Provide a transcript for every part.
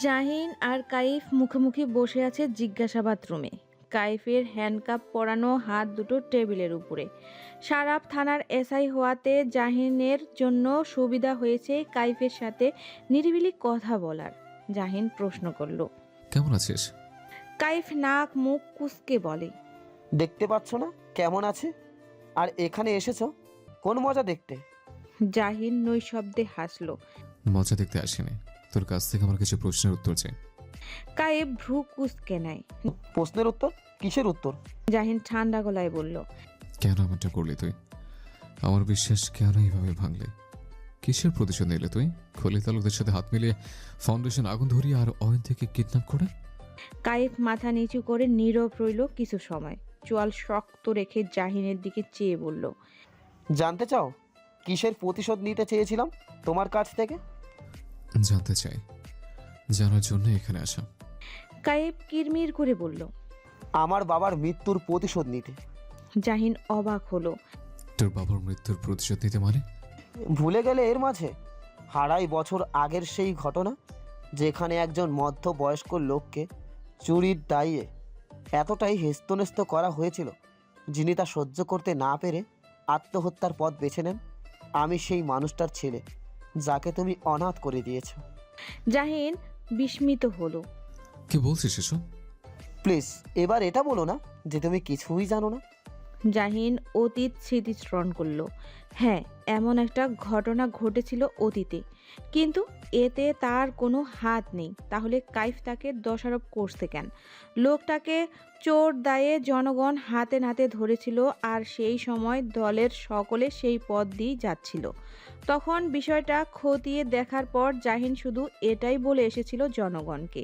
জাহিন আর কাইফ মুখোমুখি বসে আছে জিজ্ঞাসাবাদ রুমে। কাইফের হ্যান্ডকাপ পরানো হাত দুটো টেবিলের উপরে। সারাপ থানার এসআই হওয়াতে জাহিনের জন্য সুবিধা হয়েছে কাইফের সাথে নিরিবিলি কথা বলার। জাহিন প্রশ্ন করল, কেমন আছিস? কাইফ নাক মুখ কুঁচকে বলে, দেখতে পাচ্ছ না কেমন আছে? আর এখানে এসেছো কোন মজা দেখতে? জাহিন নৈশব্দে হাসল। মজা দেখতে আসেনি, তোর কাছ থেকে আমার কিছু প্রশ্নের উত্তর চাই। কাইফ ভ্রু কুঁচকে নেয়। প্রশ্নের উত্তর? কিসের উত্তর? জাহিন ঠান্ডা গলায় বলল, কেন এমনটা করলি তুই? আমার বিশ্বাস কেন এইভাবে ভাঙলে? কিসের প্রতিশোধ নিলে তুই? খলিল তালুকদের সাথে হাত মিলিয়ে ফাউন্ডেশন আগুন ধরিয়ে আর অয়ন থেকে কিডন্যাপ করে? কাইফ মাথা নিচু করে নীরব রইল কিছু সময়। চোয়াল শক্ত রেখে জাহিনের দিকে চেয়ে বলল, জানতে চাও কিসের প্রতিশোধ নিতে চেয়েছিলাম তোমার কাছ থেকে? জানতে চাই, জানার জন্য এখানে আসা। কাইফ কিরমির করে বলল, আমার বাবার মৃত্যুর প্রতিশোধ নিতে। জাহিন অবাক হলো। তোর বাবার মৃত্যুর প্রতিশোধ নিতে মানে? ভুলে গেলে এর মাঝে 2.5 বছর আগের সেই ঘটনা, যেখানে একজন মধ্যবয়স্ক লোককে চুরির দায়ে এতটাই হেস্তনেস্ত করা হয়েছিল, যিনি তা সহ্য করতে না পেরে আত্মহত্যার পথ বেছে নেন। আমি সেই মানুষটার ছেলে, যাকে তুমি অনাথ করে দিয়েছো। জাহিন বিস্মিত হলো। কি বলছিস এসব? প্লিজ এবার এটা বলো না যে তুমি কিছুই জানো না। জাহিন অতীত স্মৃতিস্মরণ করলো। হ্যাঁ, এমন একটা ঘটনা ঘটেছিল অতীতে, কিন্তু এতে তার কোনো হাত নেই। তাহলে কাইফ তাকে দোষারোপ করছে কেন? লোকটাকে চোর দায়ে জনগণ হাতে নাতে ধরেছিল, আর সেই সময় দলের সকলে সেই পথ দিয়ে যাচ্ছিল। তখন বিষয়টা খতিয়ে দেখার পর জাহিন শুধু এটাই বলে এসেছিল জনগণকে,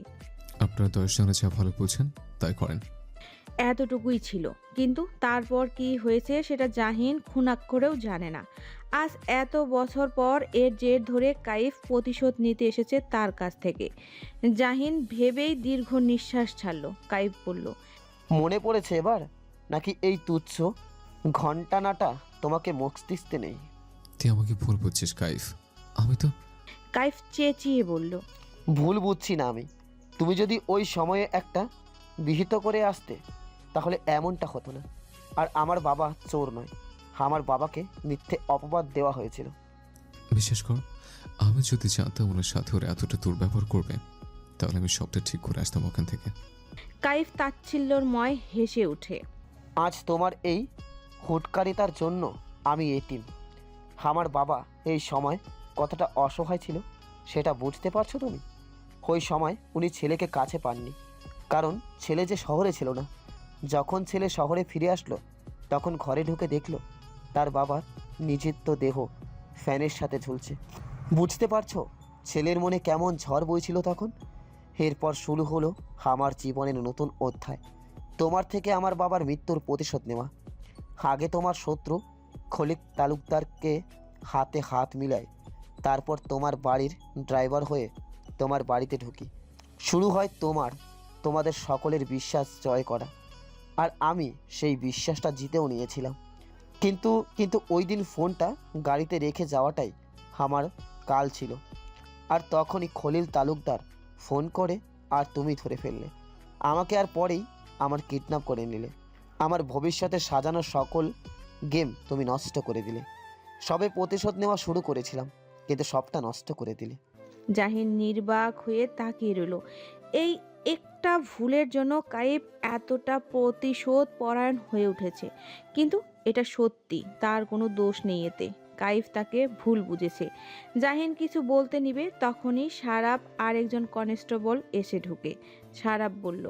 আপনার 10 জনে যা ভালো বুঝছেন তাই করেন। এতটুকুই ছিল। কিন্তু তারপর কি হয়েছে সেটা জাহিন খুনাক্ষরেও জানে না। আজ এত বছর পর এর জের ধরে কাইফ প্রতিশোধ নিতে এসেছে তার কাছ থেকে। জাহিন ভেবেই দীর্ঘ নিঃশ্বাস ছাড়ল। কাইফ বলল, মনে পড়েছে এবার? নাকি এই তুচ্ছ ঘণ্টানাটা তোমাকে মস্তিষ্কে নেই? তুই আমাকে ভুল বুঝছিস কাইফ। আমি তো... কাইফ চেঁচিয়ে বলল, ভুল বুঝছি না আমি। তুমি যদি ওই সময়ে একটা বিহিত করে আসতে, তাহলে এমনটা হতো না। আর আমার বাবা চোর নয়, আমার বাবাকে মিথ্যে অপবাদ দেওয়া হয়েছিল। বিশ্বাস কর, আমি যদি জানতাম ওনার সাথে ওরা এতটা দুর্ব্যবহার করবে, তাহলে আমি সবটা ঠিক করে আসতাম ওখান থেকে। কাইফ তাচ্ছিল্যময় হেসে উঠে। আজ তোমার এই হুটকারিতার জন্য আমি এতিম। আমার বাবা এই সময় কতটা অসহায় ছিল সেটা বুঝতে পারছো তুমি? ওই সময় উনি ছেলেকে কাছে পাননি, কারণ ছেলে যে শহরে ছিল না। যখন ছেলে শহরে ফিরে আসলো, তখন ঘরে ঢুকে দেখলো তার বাবার নিজিত্ব দেহ ফ্যানের সাথে ঝুলছে। বুঝতে পারছো ছেলের মনে কেমন ঝড় বইছিল তখন? এরপর শুরু হলো আমার জীবনের নতুন অধ্যায়, তোমার থেকে আমার বাবার মৃত্যুর প্রতিশোধ নেওয়া। আগে তোমার শত্রু খলিল তালুকদারকে হাতে হাত মিলায়, তারপর তোমার বাড়ির ড্রাইভার হয়ে তোমার বাড়িতে ঢুকি। শুরু হয় তোমাদের সকলের বিশ্বাস জয় করা। আর আমি সেই বিশ্বাসটা জিতেও নিয়েছিলাম। কিন্তু ওই দিন ফোনটা গাড়িতে রেখে যাওয়াটাই আমার কাল ছিল। আর তখনই খলিল তালুকদার ফোন করে, আর তুমি ধরে ফেললে আমাকে, আর পরেই আমার কিডন্যাপ করে নিলে। আমার ভবিষ্যতে সাজানো সকল গেম তুমি নষ্ট করে দিলে। সবে প্রতিশোধ নেওয়া শুরু করেছিলাম, কিন্তু সবটা নষ্ট করে দিলে। জাহিন নির্বাক হয়ে তাকিয়ে রইল। এই একটা ভুলের জন্য কাইফ এতটা প্রতিশোধ পরায়ণ হয়ে উঠেছে। কিন্তু এটা সত্যি, তার কোনো দোষ নেই এতে। কাইফ তাকে ভুল বুঝেছে। জাহিন কিছু বলতে নিবে, তখনই সারাপ আর একজন কনস্টেবল এসে ঢুকে। সারাপ বলল,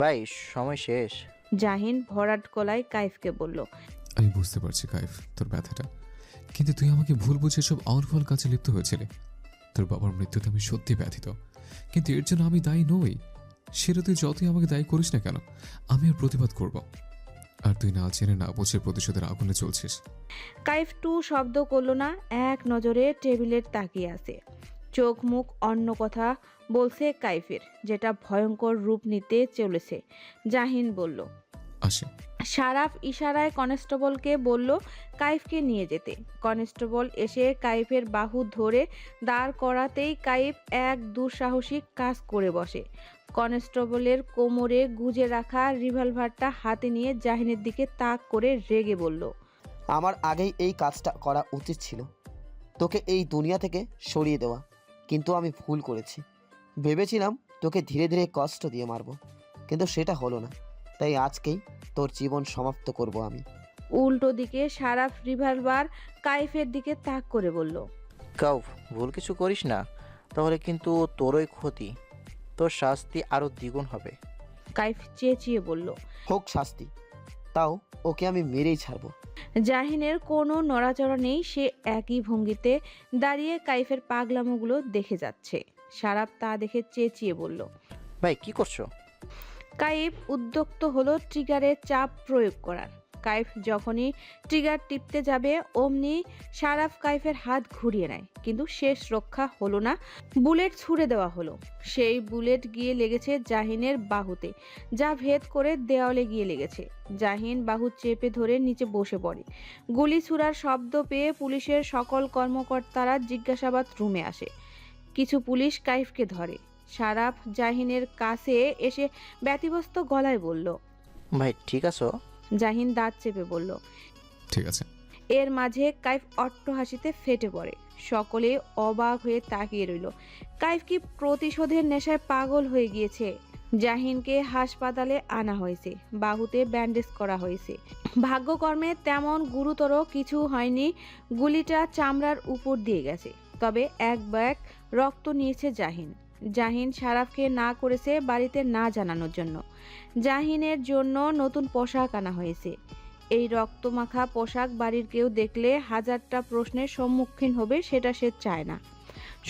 ভাই সময় শেষ। জাহিন ভরাট গলায় কাইফকে বলল, আমি বুঝতে পারছি কাইফ তোর ব্যথাটা, কিন্তু তুই আমাকে ভুল বুঝে সব অনফল কাজে লিপ্ত হয়েছিলি। তোর বাবার মৃত্যুতে আমি সত্যি ব্যথিত, কিন্তু এর জন্য আমি দায়ী নই। সেটা তুই যতই আমাকে দায়ী করিস না কেন, আমি আর প্রতিবাদ করব। আর তুই না জেনে না বুঝে প্রতিশোধের আগুনে চলছিস। কাইফ টু শব্দ করলো না, এক নজরে টেবিলের তাকিয়ে আছে। চোখ মুখ অন্য কথা বলছে কাইফের, যেটা ভয়ঙ্কর রূপ নিতে চলেছে। জাহিন বলল। আসে। সারাফ ইশারায় কনস্টেবলকে বলল কাইফকে নিয়ে যেতে। কনস্টেবল এসে কাইফের বাহু ধরে দাঁড় করাতেই কাইফ এক দুঃসাহসিক কাজ করে বসে। কনস্টেবলের কোমরে গুজে রাখা রিভলভারটা হাতে নিয়ে জাহিনের দিকে তাক করে রেগে বলল, আমার আগেই এই কাজটা করা উচিত ছিল, তোকে এই দুনিয়া থেকে সরিয়ে দেওয়া। কিন্তু আমি ভুল করেছি। ভেবেছিলাম তোকে ধীরে ধীরে কষ্ট দিয়ে মারবো, কিন্তু সেটা হলো না। তাই আজকেই তোর জীবন সমাপ্ত করব আমি। উল্টো দিকে সারাফ রিভলভার কাইফের দিকে তাক করে বলল, কাউফ, ভুল কিছু করিস না, তাহলে কিন্তু তোরই ক্ষতি। তোর শাস্তি আরও দ্বিগুণ হবে। কাইফ চেঁচিয়ে বলল। হোক শাস্তি, তাও ওকে আমি মেরেই ছাড়বো। জাহিনের কোনো নড়াচড়া নেই, সে একই ভঙ্গিতে দাঁড়িয়ে কাইফের পাগলামোগুলো দেখে যাচ্ছে। সারাফ তা দেখে চেঁচিয়ে বলল। ভাই কি করছো? কাইফ উদ্যক্ত হলো ট্রিগারের চাপ প্রয়োগ করার। কাইফ যখনই ট্রিগার টিপতে যাবে অমনি সারাফ কাইফের হাত ঘুরিয়ে নেয়, কিন্তু শেষ রক্ষা হলো না। বুলেট ছুড়ে দেওয়া হলো। সেই বুলেট গিয়ে লেগেছে জাহিনের বাহুতে, যা ভেদ করে দেওয়ালে গিয়ে লেগেছে। জাহিন বাহু চেপে ধরে নিচে বসে পড়ে। গুলি ছুড়ার শব্দ পেয়ে পুলিশের সকল কর্মকর্তারা জিজ্ঞাসাবাদ রুমে আসে। কিছু পুলিশ কাইফকে ধরে। সারাফ জাহিনের কাছে এসে ব্যতিব্যস্ত গলায় বলল, ভাই ঠিক আছো? জাহিন দাঁত চেপে বলল। ঠিক আছে। এর মাঝে কাইফ অট্টহাসিতে ফেটে পড়ে। সকলে অবাক হয়ে তাকিয়ে রইল। কাইফ কি প্রতিশোধের নেশায় পাগল হয়ে গিয়েছে? জাহিনকে হাসপাতালে আনা হয়েছে, বাহুতে ব্যান্ডেজ করা হয়েছে। ভাগ্যকর্মে তেমন গুরুতর কিছু হয়নি, গুলিটা চামড়ার উপর দিয়ে গেছে। তবে এক ব্যাগ রক্ত নিয়েছে জাহিন। জাহিন সারাফকে না করেছে বাড়িতে না জানানোর জন্য। জাহিনের জন্য নতুন পোশাক আনা হয়েছে। এই রক্তমাখা পোশাক বাড়ির কেউ দেখলে হাজারটা প্রশ্নের সম্মুখীন হবে, সেটা সে চায় না।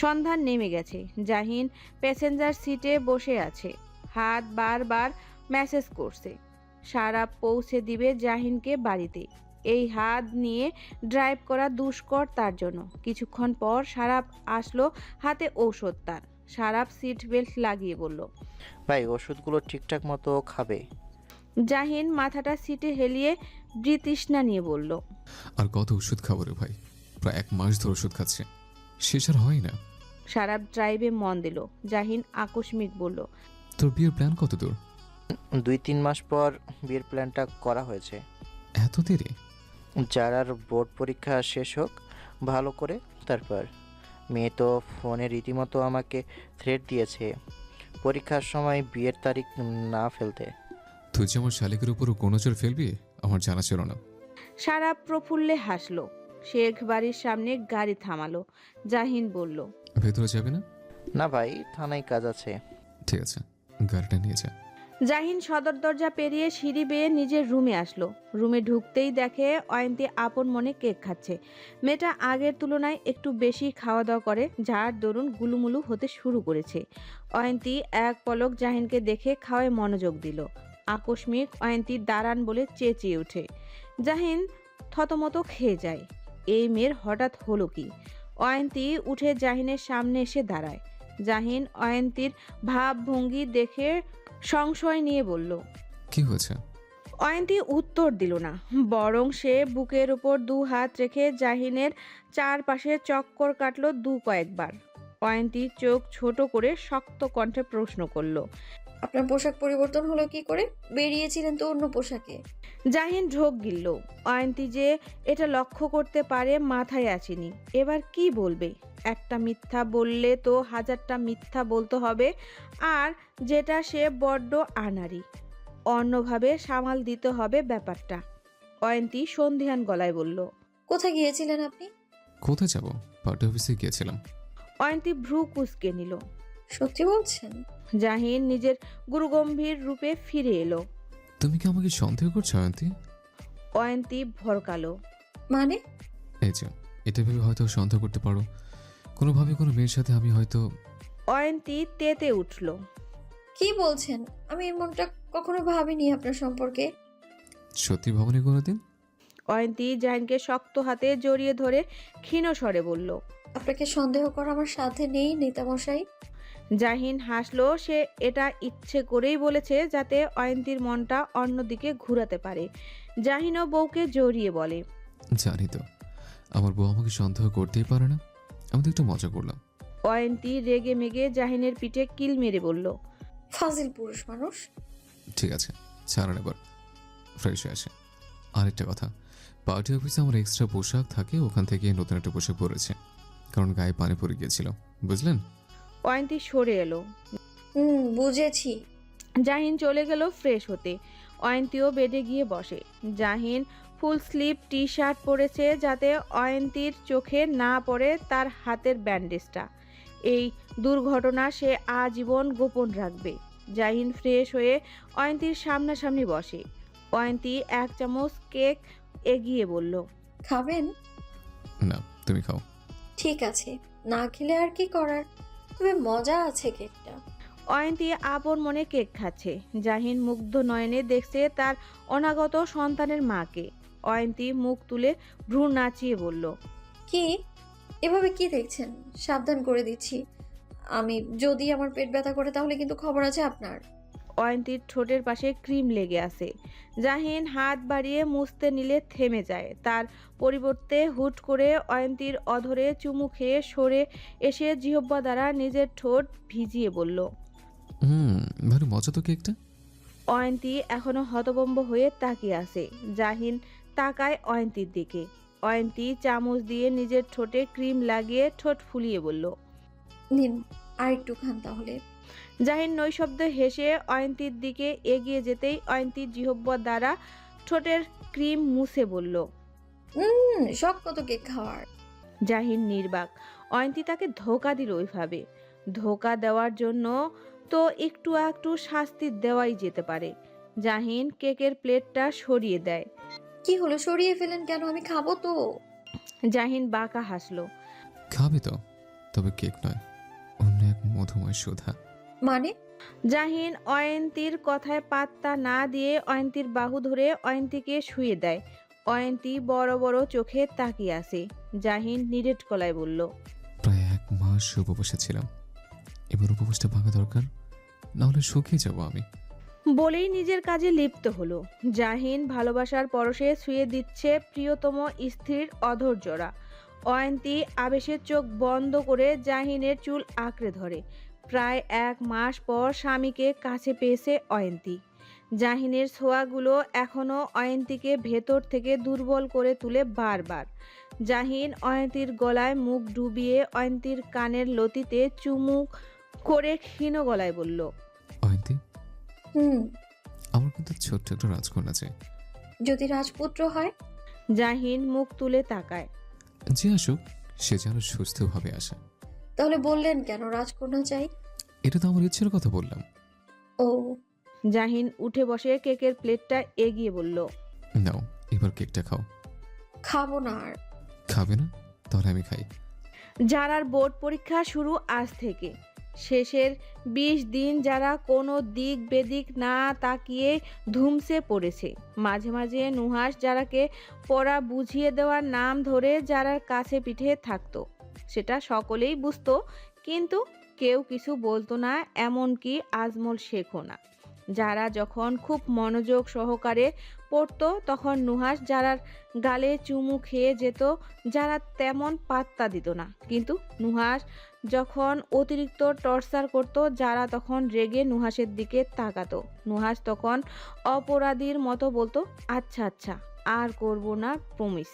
সন্ধান নেমে গেছে। জাহিন প্যাসেঞ্জার সিটে বসে আছে, হাত বারবার মেসেজ করছে। সারাফ পৌঁছে দিবে জাহিনকে বাড়িতে। এই হাত নিয়ে ড্রাইভ করা দুষ্কর তার জন্য। কিছুক্ষণ পর সারাফ আসলো, হাতে ঔষধ তার। সারাফ সিট বেল্ট লাগিয়ে বলল। ভাই ওষুধগুলো ঠিকঠাক মতো খাবে। জাহিন মাথাটা সিটে হেলিয়ে বৃতৃষ্ণা নিয়ে বলল। আর কত ওষুধ খাবো রে ভাই? প্রায় 1 মাস ধরে ওষুধ খাচ্ছে, শেষ আর হয় না। সারাফ ড্রাইভে মন দিল। জাহিন আকস্মিক বলল, তোর বিয়ের প্ল্যান কত দূর? 2-3 মাস পর বিয়ের প্ল্যানটা করা হয়েছে। এত দেরি? যারার বোর্ড পরীক্ষা শেষ হোক ভালো করে, তারপর। মেয়ে তো ফোনে রীতিমতো আমাকে থ্রেট দিয়েছে পরীক্ষার সময় বিয়ের তারিখ না ফেলতে। তুই যে আমার শালিকের উপর গোনজর ফেলবি আমার জানা ছিল না। সারাফ প্রফুল্লে হাসলো। শেখ বাড়ির সামনে গাড়ি থামালো। জাহিন বলল, ভেতরে যাবে না? না ভাই, থানায় কাজ আছে। ঠিক আছে, গাড়িটা নিয়ে যা। জাহিন সদর দরজা পেরিয়ে সিঁড়ি বেয়ে নিজের রুমে আসলো। রুমে ঢুকতেই দেখে অয়ন্তী আপন মনে কেক খাচ্ছে। মেয়েটা আগের তুলনায় একটু বেশি খাওয়া দাওয়া করে, যার দরুন গুলুমুলু হতে শুরু করেছে। অয়ন্তী এক পলক জাহিনকে দেখে খাওয়ায় মনোযোগ দিল। আকস্মিক অয়ন্তী দাঁড়ান বলে চেঁচিয়ে ওঠে। জাহিন থতমত খেয়ে যায়। এই মেয়ের হঠাৎ হলো কি? অয়ন্তী উঠে জাহিনের সামনে এসে দাঁড়ায়। জাহিন অয়ন্তীর ভাবভঙ্গি দেখে সংশয় নিয়ে বলল, কি হয়েছে? অয়ন্তী উত্তর দিল না, বরং সে বুকের উপর 2 হাত রেখে জাহিনের চারপাশে চক্কর কাটলো কয়েকবার। অয়ন্তী চোখ ছোট করে শক্ত কণ্ঠে প্রশ্ন করল, আপনার পোশাক পরিবর্তন হলো কি করে? বেরিয়েছিলেন তো অন্য পোশাকে। জাহিন ঢোক গিলল। অয়ন্তী যে এটা লক্ষ্য করতে পারে মাথায় আসেনি। এবার কি বলবে? একটা মিথ্যা বললে তো 1000টা মিথ্যা বলতে হবে, আর যেটা সে বড্ড আনাড়ি। অন্যভাবে সামাল দিতে হবে ব্যাপারটা। অয়ন্তী সন্ধিহান গলায় বলল, কোথায় গিয়েছিলেন আপনি? কোথায় যাব? পার্টি অফিসে গিয়েছিলাম। অয়ন্তী ভ্রু কুঁচকে নিল। সত্যি বলছেন? জাহিন নিজের গুরুগম্ভীর রূপে ফিরে এলো। তুমি কি আমাকে সন্দেহ করছো অয়ন্তী? অয়ন্তী ভরকালো। মানে? এই যে, এটা ভেবে হয়তো সন্দেহ করতে পারো কোনোভাবে কোনো মেয়ের সাথে আমি হয়তো অয়ন্তী তেতে উঠল। কি বলছেন? আমি এমনটা কখনো ভাবিনি আপনার সম্পর্কে। সত্যি ভাবনি কোনোদিন? অয়ন্তী জাহিনকে শক্ত হাতে জড়িয়ে ধরে ক্ষীণ স্বরে বলল। আপনাকে সন্দেহ করা আমার সাথে নেই নেতামশাই। জাহিন হাসলো। সে এটা ইচ্ছে করেই বলেছে যাতে অয়ন্তীর মনটা অন্যদিকে ঘুরাতে পারে। জাহিনও বউকে জড়িয়ে বলে। জানি তো, আমার বউ আমাকে সন্দেহ করতেই পারে না। আমি তো একটু মজা করলাম। অয়ন্তী রেগে মেগে জাহিনের পিঠে কিল মেরে বলল। ফাজিল পুরুষ মানুষ। ঠিক আছে, ছাড়েন এবার, ফ্রেশ হয়ে আসে। আরেকটা কথা, পার্টি অফিসে আমার এক্সট্রা পোশাক থাকে, ওখান থেকে নতুন একটা পোশাক পরেছে, কারণ গায়ে পানি পড়ে গিয়েছিল, বুঝলেন? অয়ন্তী সরে এলো। বুঝেছি। জাহিন চলে গেল ফ্রেশ হতে। অয়ন্তীও বেডে গিয়ে বসে। Jahin full sleeve T shirt পরেছে যাতে অয়ন্তীর চোখে না পড়ে তার হাতের ব্যান্ডেজটা। এই দুর্ঘটনা সে আজীবন গোপন রাখবে। জাহিন ফ্রেশ হয়ে অয়ন্তীর সামনাসামনি বসে। অয়ন্তী এক চামচ কেক এগিয়ে বলল। খাবেন? না, তুমি খাও। ঠিক আছে, না খেলে আর কি করার, তবে মজা আছে কেকটা। অয়ন্তী আপন মনে কেক খাচ্ছে। জাহিন মুগ্ধ নয়নে দেখছে তার অনাগত সন্তানের মাকে। অয়ন্তী মুখ তুলে ভ্রু নাচিয়ে বলল। কি এভাবে কি দেখছেন? সাবধান করে দিচ্ছি, আমি যদি আমার পেট ব্যথা করে তাহলে কিন্তু খবর আছে আপনার। অয়ন্তীর ঠোঁটের পাশে ক্রিম লেগে আছে। জাহিন হাত বাড়িয়ে মুছতে নিলে থেমে যায়। তার পরিবর্তে হুট করে অয়ন্তীর অধরে চুমু খেয়ে সরে এসে জিহ্বা দ্বারা নিজের ঠোঁট ভিজিয়ে বলল। ভালো মজা তো কেকটা। অয়ন্তী এখনো হতভম্ব হয়ে তাকিয়ে আছে। জাহিন তাকায় অয়ন্তীর দিকে। অয়ন্তী চামচ দিয়ে নিজের ঠোঁটে ক্রিম লাগিয়ে ঠোঁট ফুলিয়ে বলল। নিন, আর একটু খান তাহলে। জাহিন নৈশব্দে হেসে অয়ন্তীর দিকে এগিয়ে যেতেই অয়ন্তীর জিহ্বা দ্বারা ঠোঁটের ক্রিম মুছে বলল। শখ কত কেক খাওয়ার। জাহিন নির্বাক। অয়ন্তী তাকে ধোঁকা দিল ওইভাবে। ধোঁকা দেওয়ার জন্য তো একটু একটু শাস্তি দেওয়াই যেতে পারে। জাহিন কেকের প্লেটটা সরিয়ে দেয়। কি হলো, সরিয়ে ফেলেন কেন? আমি খাবো তো। জাহিন বাঁকা হাসলো। খাবে তো, তবে কেক নয়, অন্য এক মধুময় সুধা। মানে? জাহিন অয়ন্তীর কথায় পাত্তা না দিয়ে অয়ন্তীর বাহু ধরে অয়ন্তীকে শুয়ে দেয়। অয়ন্তী বড় বড় চোখে তাকিয়ে আছে। জাহিন নিরেট গলায় বলল। প্রায় 1 মাস উপবাসে ছিলাম, এবার উপবাসটা ভাঙা দরকার, নাহলে শুকিয়ে যাব আমি। বলেই নিজের কাজে লিপ্ত হলো। জাহিন ভালোবাসার পরশে ছুঁয়ে দিচ্ছে প্রিয়তম স্ত্রীর অধর জোড়া। অয়ন্তী আবেশের চোখ বন্ধ করে জাহিনের চুল আঁকড়ে ধরে। প্রায় 1 মাস পর স্বামীকে কাছে পেয়েছে অয়ন্তী। জাহিনের ছোঁয়াগুলো এখনও অয়ন্তীকে ভেতর থেকে দুর্বল করে তুলে বারবার। জাহিন অয়ন্তীর গলায় মুখ ডুবিয়ে অয়ন্তীর কানের লতিতে চুমু করে ক্ষীণ গলায় বলল। অয়ন্তী, হুম আমার কিন্তু ছোট্ট একটা রাজকন্যা চাই। যদি রাজপুত্র হয়? জাহিন মুখ তুলে তাকায়। যে আসুক, সে যেন সুস্থভাবে আসে। তাহলে বললেন কেন রাজকন্যা চাই? এটা তো আমার ইচ্ছের কথা বললাম। ও। জাহিন উঠে বসে কেকের প্লেটটা এগিয়ে বলল। নাও, এবার কেকটা খাও। খাবো না আর। খাবে না? তাহলে আমি খাই। যারার বোর্ড পরীক্ষা শুরু আজ থেকে। শেষের 20 দিন যারা কোনো দিক বেদিক না তাকিয়ে ধুমসে পড়েছে। মাঝে মাঝে নুহাস যারাকে পড়া বুঝিয়ে দেওয়ার নাম ধরে যারার কাছে পিঠে থাকতো। সেটা সকলেই বুঝতো, কিন্তু কেউ কিছু বলতো না, এমনকি আজমল শেখও না। যারা যখন খুব মনোযোগ সহকারে পড়তো তখন নুহাস যারার গালে চুমু খেয়ে যেত। যারা তেমন পাত্তা দিত না, কিন্তু নুহাস যখন অতিরিক্ত টর্চার করত যারা তখন রেগে নুহাসের দিকে তাকাতো। নুহাস তখন অপরাধীর মতো বলতো, আচ্ছা আচ্ছা আর করব না, প্রমিস।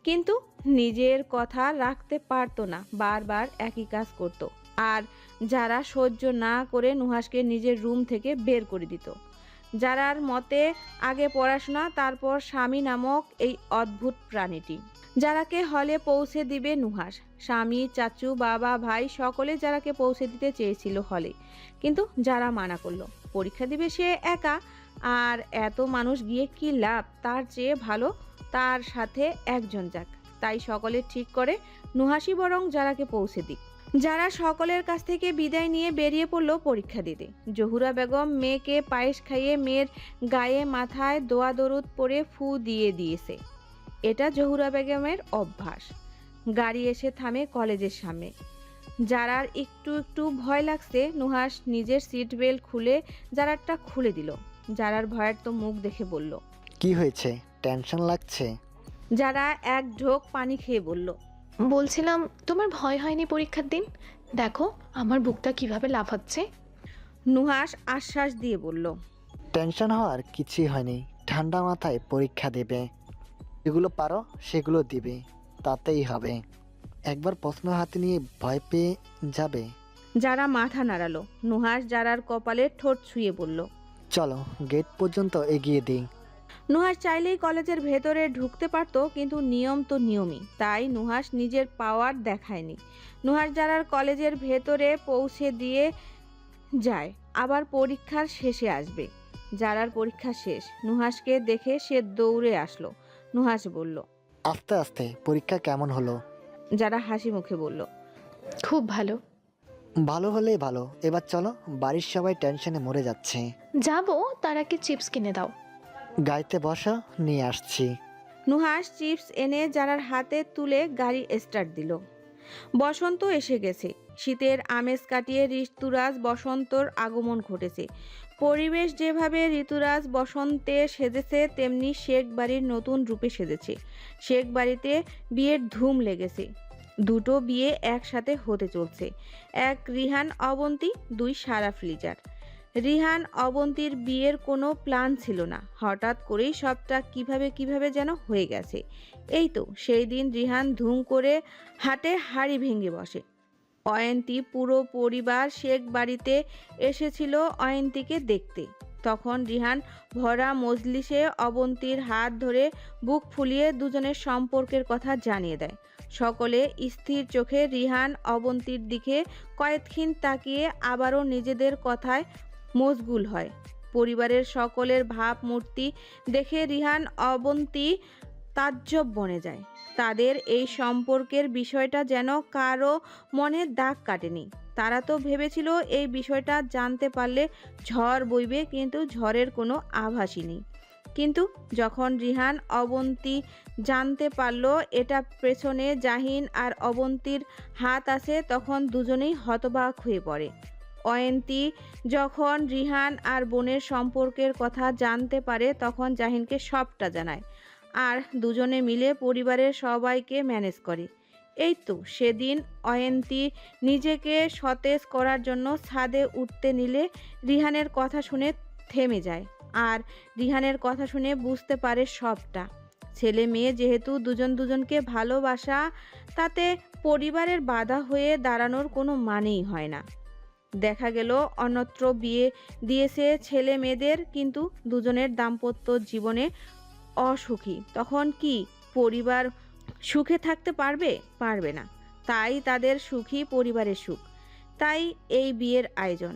কিন্তু নিজের কথা রাখতে পারতো না, বারবার একই কাজ করত। আর যারা সহ্য না করে নুহাসকে নিজের রুম থেকে বের করে দিত। যারার মতে আগে পড়াশোনা, তারপর স্বামী নামক এই অদ্ভুত প্রাণীটি। যারাকে হলে পৌঁছে দিবে নুহাস। স্বামী, চাচু, বাবা, ভাই সকলে যারাকে পৌঁছে দিতে চেয়েছিল হলে, কিন্তু যারা মানা করলো। পরীক্ষা দিবে সে একা, আর এত মানুষ গিয়ে কি লাভ? তার চেয়ে ভালো তার সাথে একজন যাক। তাই সকলে ঠিক করে নুহাসই বরং যারাকে পৌঁছে দিক। যারা সকলের কাছ থেকে বিদায় নিয়ে বেরিয়ে পড়ল পরীক্ষা দিতে। জহুরা বেগম মেয়েকে পায়েস খাইয়ে মেয়ের গায়ে মাথায় দোয়া দরুদ পরে ফু দিয়ে দিয়েছে। এটা জহুরা বেগমের অভ্যাস। গাড়ি এসে থামে কলেজের সামনে। যারার একটু একটু ভয় লাগছে, নুহাস নিজের সিট বেল্ট খুলে যারারটা খুলে দিল। যারার ভয়ের তো মুখ দেখে বলল। কি হয়েছে, টেনশন লাগছে? যারা এক ঢোক পানি খেয়ে বলল। বলছিলাম তোমার ভয় হয়নি পরীক্ষার দিন? দেখো আমার বুকটা কিভাবে লাফাচ্ছে। নুহাস আশ্বাস দিয়ে বলল। টেনশন হওয়ার কিছুই হয়নি, ঠান্ডা মাথায় পরীক্ষা দেবে, যেগুলো পারো সেগুলো দিবে, তাতেই হবে। একবার প্রশ্ন হাতে নিয়ে ভয় পেয়ে যাবে। যারা মাথা নাড়ালো। নুহাস যারার কপালে ঠোঁট ছুঁয়ে বলল। চলো গেট পর্যন্ত এগিয়ে দিই। নুহাস চাইলেই কলেজের ভেতরে ঢুকতে পারত, কিন্তু নিয়ম তো নিয়মই। তাই নুহাস নিজের পাওয়ার দেখায়নি। নুহাস যারার কলেজের ভেতরে পৌঁছে দিয়ে যায়, আবার পরীক্ষার শেষে আসবে। যারার পরীক্ষা শেষ, নুহাসকে দেখে সে দৌড়ে আসলো। নুহাস বলল। আস্তে আস্তে পরীক্ষা কেমন হলো? যারা হাসি মুখে বলল। খুব ভালো। ভালো হলেই ভালো। এবার চলো, বাড়ির সবাই টেনশনে মরে যাচ্ছে। যাবো, তার আগে চিপস কিনে দাও। গাড়িতে বসো, নিয়ে আসছি। নুহাস চিপস এনে যারার হাতে তুলে গাড়ি স্টার্ট দিল। বসন্ত এসে গেছে। শীতের আমেজ কাটিয়ে ঋতুরাজ বসন্তর আগমন ঘটেছে। পরিবেশ যেভাবে ঋতুরাজ বসন্তে সেজেছে, তেমনি শেখ বাড়ির নতুন রূপে সেজেছে। শেখ বাড়িতে বিয়ের ধুম লেগেছে। দুটো বিয়ে একসাথে হতে চলছে। এক রিহান অবন্তী, দুই সারা ফ্লিজার। রিহান অবন্তীর বিয়ের কোনো প্ল্যান ছিল না, হঠাৎ করেই সবটা কিভাবে যেন হয়ে গেছে। এই তো সেই দিন রিহান ধুম করে হাটে হাড়ি ভেঙে বসে। অয়ন্তী পুরো পরিবার শেখ বাড়িতে এসেছিল অয়ন্তীকে দেখতে। তখন রিহান ভরা মজলিসে অবন্তীর হাত ধরে বুক ফুলিয়ে দুজনের সম্পর্কের কথা জানিয়ে দেয়। সকলে স্থির চোখে রিহান অবন্তীর দিকে কয়েকক্ষণ তাকিয়ে আবারও নিজেদের কথায় মশগুল হয়। পরিবারের সকলের ভাবমূর্তি দেখে রিহান অবন্তী তাজ্জব বনে যায়। তাদের এই সম্পর্কের বিষয়টা যেন কারো মনে দাগ কাটেনি। তারা তো ভেবেছিল এই বিষয়টা জানতে পারলে ঝড় বইবে, কিন্তু ঝড়ের কোনো আভাসই নেই। কিন্তু যখন রিহান অবন্তী জানতে পারল এটা পেছনে জাহিন আর অবন্তীর হাত আছে, তখন দুজনেই হতবাক হয়ে পড়ে। অয়ন্তী যখন রিহান আর বোনের সম্পর্কের কথা জানতে পারে, তখন জাহিনকে সবটা জানায়। আর দুজনে মিলে পরিবারের সবাইকে ম্যানেজ করে। এই তো সেদিন অয়ন্তী নিজেকে সতেজ করার জন্য ছাদে উঠতে নিলে রিহানের কথা শুনে থেমে যায়। আর রিহানের কথা শুনে বুঝতে পারে সবটা। ছেলে মেয়ে যেহেতু দুজনকে ভালোবাসা, তাতে পরিবারের বাধা হয়ে দাঁড়ানোর কোনো মানেই হয় না। দেখা গেল অন্যত্র বিয়ে দিয়েছে ছেলে মেয়েদের, কিন্তু দুজনের দাম্পত্য জীবনে অসুখী। তখন কি পরিবার সুখে থাকতে পারবে না। তাই তাদের সুখী পরিবারের সুখ। তাই এই বিয়ের আয়োজন।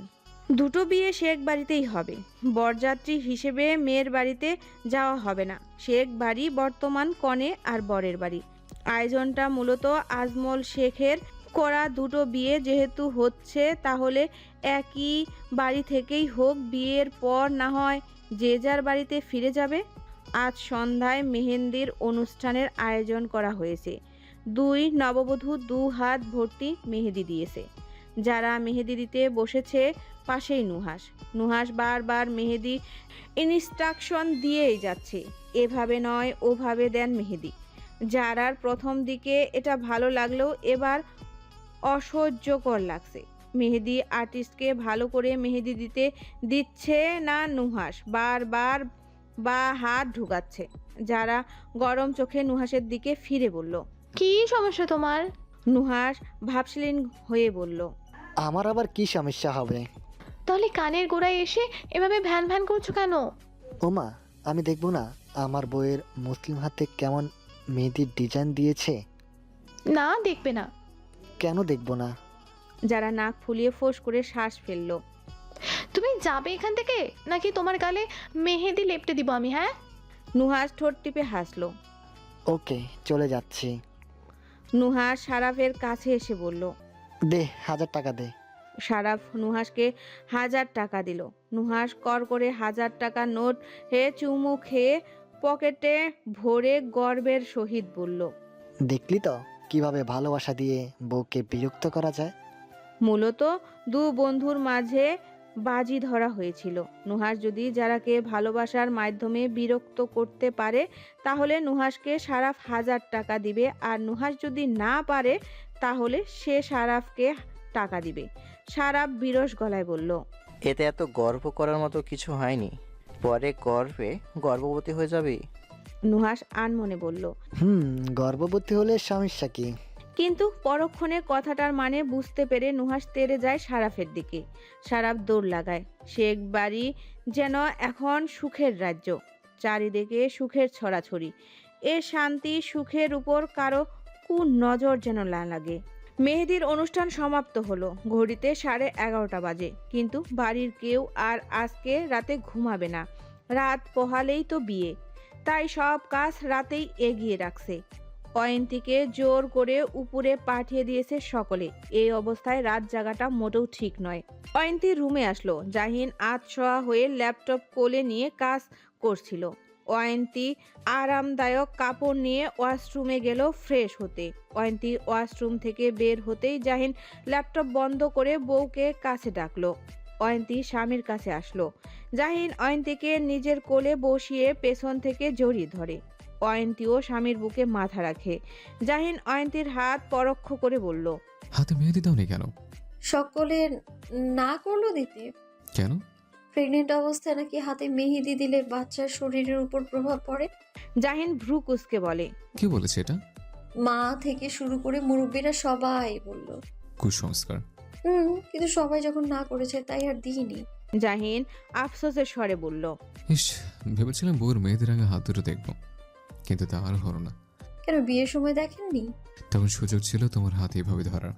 দুটো বিয়ে শেখ বাড়িতেই হবে। বরযাত্রী হিসেবে মেয়ের বাড়িতে যাওয়া হবে না। শেখ বাড়ি বর্তমান কনে আর বরের বাড়ি। আয়োজনটা মূলত আজমল শেখের করা। দুটো বিয়ে যেহেতু হচ্ছে, তাহলে একই বাড়ি থেকেই হোক। বিয়ের পর না হয় যে যার বাড়িতে ফিরে যাবে। আজ সন্ধ্যায় মেহেন্দির অনুষ্ঠানের আয়োজন করা হয়েছে। দুই নববধূ 2 হাত ভর্তি মেহেদি দিয়েছে। যারা মেহেদি দিতে বসেছে পাশেই নুহাস বারবার মেহেদি ইনস্ট্রাকশন দিয়েই যাচ্ছে। এভাবে নয়, ওভাবে দেন মেহেদি। যারার প্রথম দিকে এটা ভালো লাগলেও এবার অসহ্যকর লাগছে। মেহেদি আর্টিস্টকে ভালো করে মেহেদি দিচ্ছে না নুহাস বারবার হাত ঢুকাচ্ছে। যারা গরম চোখে নুহাসের দিকে ফিরে বলল। কি সমস্যা তোমার? নুহাস ভাবশীল হয়ে বলল। আমার আবার কি সমস্যা হবে? তাহলে কানের গোড়ায় এসে এভাবে ভ্যান ভ্যান করছো কেন? ওমা, আমি দেখবো না আমার বইয়ের মুসলিম হাতে কেমন মেহেদির ডিজাইন দিয়েছে? না, দেখবে না। কেন দেখবো না? যারা নাক ফুলিয়ে ফোঁস করে শ্বাস ফেলল। তুমি যাবে এখান থেকে, নাকি তোমার গালে মেহেদি লেপটে দিব আমি? হ্যাঁ। নুহাস ঠোঁট টিপে হাসলো। ওকে, চলে যাচ্ছি। নুহাস সারাফের কাছে এসে বলল। দে 1000 টাকা দে। সারাফ নুহাসকে 1000 টাকা দিল। নুহাস কর করে 1000 টাকা নোট চুমু খেয়ে পকেটে ভরে গর্বের সহিত বলল, দেখলি তো কিভাবে ভালোবাসা দিয়ে বউকে বিরক্ত করা যায়। মূলত দু বন্ধুর মাঝে বাজি ধরা হয়েছিল। নুহাস যদি যারাকে ভালোবাসার মাধ্যমে বিরক্ত করতে পারে তাহলে নুহাসকে সারাফ 1000 টাকা দিবে, আর নুহাস যদি না পারে তাহলে সে সারাফকে টাকা দিবে। সারাফ বিরস গলায় বলল, এতে এত গর্ব করার মতো কিছু হয়নি, পরে গর্বে গর্ভবতী হয়ে যাবি। নুহাস আনমনে বলল, গর্ভবতী হলে সমস্যা কি? কিন্তু পরক্ষণে কথাটার মানে বুঝতে পেরে নুহাস তেড়ে যায় সারাফের দিকে। সারাফ দৌড় লাগায়। শেখ বাড়ি যেন এখন সুখের রাজ্য, চারিদিকে সুখের ছড়াছড়ি। এ শান্তি সুখের উপর কারো নজর যেন না লাগে। মেহেদির অনুষ্ঠান সমাপ্ত হলো। ঘড়িতে 11:30 বাজে, কিন্তু বাড়ির কেউ আর আজকে রাতে ঘুমাবে না। রাত পোহালেই তো বিয়ে, তাই সব কাজ রাতেই এগিয়ে রাখছে। অয়ন্তীকে জোর করে উপরে পাঠিয়ে দিয়েছে সকলে। এই অবস্থায় রাত জাগাটা মোটেও ঠিক নয়। অয়ন্তী রুমে আসলো। জাহিন আতশোয়া হয়ে ল্যাপটপ কোলে নিয়ে কাজ করছিল। অয়ন্তী আরামদায়ক কাপড় নিয়ে ওয়াশরুমে গেল ফ্রেশ হতে। অয়ন্তী ওয়াশরুম থেকে বের হতেই জাহিন ল্যাপটপ বন্ধ করে বউকে কাছে ডাকলো। অয়ন্তী স্বামীর কাছে আসলো। জাহিন অয়ন্তীকে নিজের কোলে বসিয়ে পেছন থেকে জড়িয়ে ধরে। অয়ন্তীও স্বামীর বুকে মাথা রাখে। জাহিন অয়ন্তীর হাত পরোক্ষ করে বলল, হাতে মেহেদি দাওনি কেন? সকলে না করলো দিতে। কেন? প্রেগনেন্ট অবস্থায় নাকি হাতে মেহেদি দিলে বাচ্চার শরীরের উপর প্রভাব পড়ে। জাহিন ভ্রু কুঁচকে বলে, কি বলেছে এটা? মা থেকে শুরু করে মুরব্বীরা সবাই বলল। কুসংস্কার। কিন্তু সবাই যখন না করেছে তাই আর দিইনি। জাহিন আফসোসের স্বরে বলল, ইস, ভেবেছিলাম বউয়ের মেহেদি রাঙা হাত দুটো দেখবো, কিন্তু তা আর হলো না। কেন বিয়ের সময় দেখেননি? তখন সুযোগ ছিল তোমার হাত এভাবে ধরার,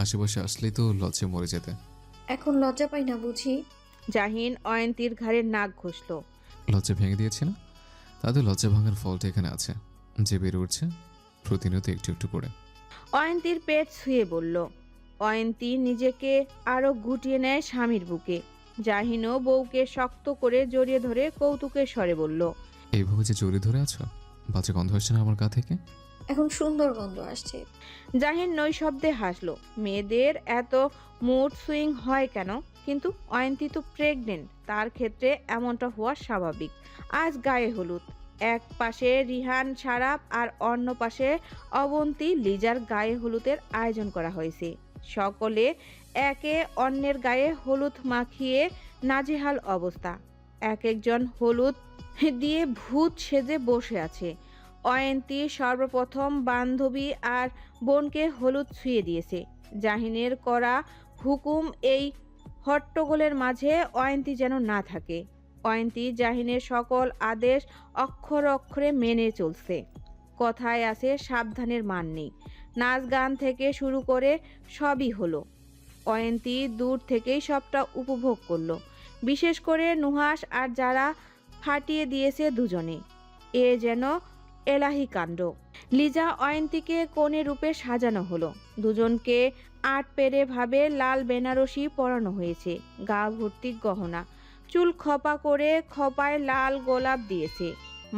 আশেপাশে আসলেই তো লজ্জে মরে যেতে। এখন লজ্জা পাই না বুঝি? জাহিন অয়ন্তীর ঘাড়ে নাক ঘষল। লজ্জা ভেঙে দিয়েছে না? তাদের লজ্জা ভাঙার ফলটা এখানে আছে, যে বেড়ে উঠছে প্রতিনিয়ত একটু একটু করে। অয়ন্তীর পেট ছুঁয়ে বলল। অয়ন্তী নিজেকে আরো গুটিয়ে নেয় স্বামীর বুকে। জাহিনও বউকে শক্ত করে জড়িয়ে ধরে কৌতুকের স্বরে বলল, এইভাবে যে জড়িয়ে ধরে আছো, বাজে গন্ধ হচ্ছে না আমার গা থেকে? এখন সুন্দর গন্ধ আসছে। জাহিন নৈশব্দে হাসলো। মেয়েদের এত মুড সুইং হয় কেন? কিন্তু অয়ন্তী তো প্রেগনেন্ট, তার ক্ষেত্রে এমনটা হওয়া স্বাভাবিক। আজ গায়ে হলুদ, এক পাশে রিহান সারাফ আর অন্য পাশে অবন্তী লিজার গায়ে হলুদের আয়োজন করা হয়েছে। সকলে একে অন্যের গায়ে হলুদ মাখিয়ে নাজেহাল অবস্থা। এক একজন হলুদ দিয়ে ভূত সেজে বসে আছে। অয়ন্তী সর্বপ্রথম বান্ধবী আর বোনকে হলুদ ছুঁয়ে দিয়েছে। জাহিনের করা হুকুম এই হট্টগোলের মাঝে অয়ন্তী যেন না থাকে। অয়ন্তী জাহিনের সকল আদেশ অক্ষরে অক্ষরে মেনে চলছে। কথায় আছে সাবধানের মান নেই। নাচ গান থেকে শুরু করে সবই হলো। অয়ন্তী দূর থেকেই সবটা উপভোগ করলো। বিশেষ করে নুহাস আর যারা ফাটিয়ে দিয়েছে দুজনে। এ যেন এলাহি কাণ্ড। লিজা অয়ন্তীকে কনে রূপে সাজানো হলো। দুজনকে আট পেরে ভাবে লাল বেনারসি পরানো হয়েছে। গা ভর্তি গহনা, চুল খপা করে খপায় লাল গোলাপ দিয়েছে,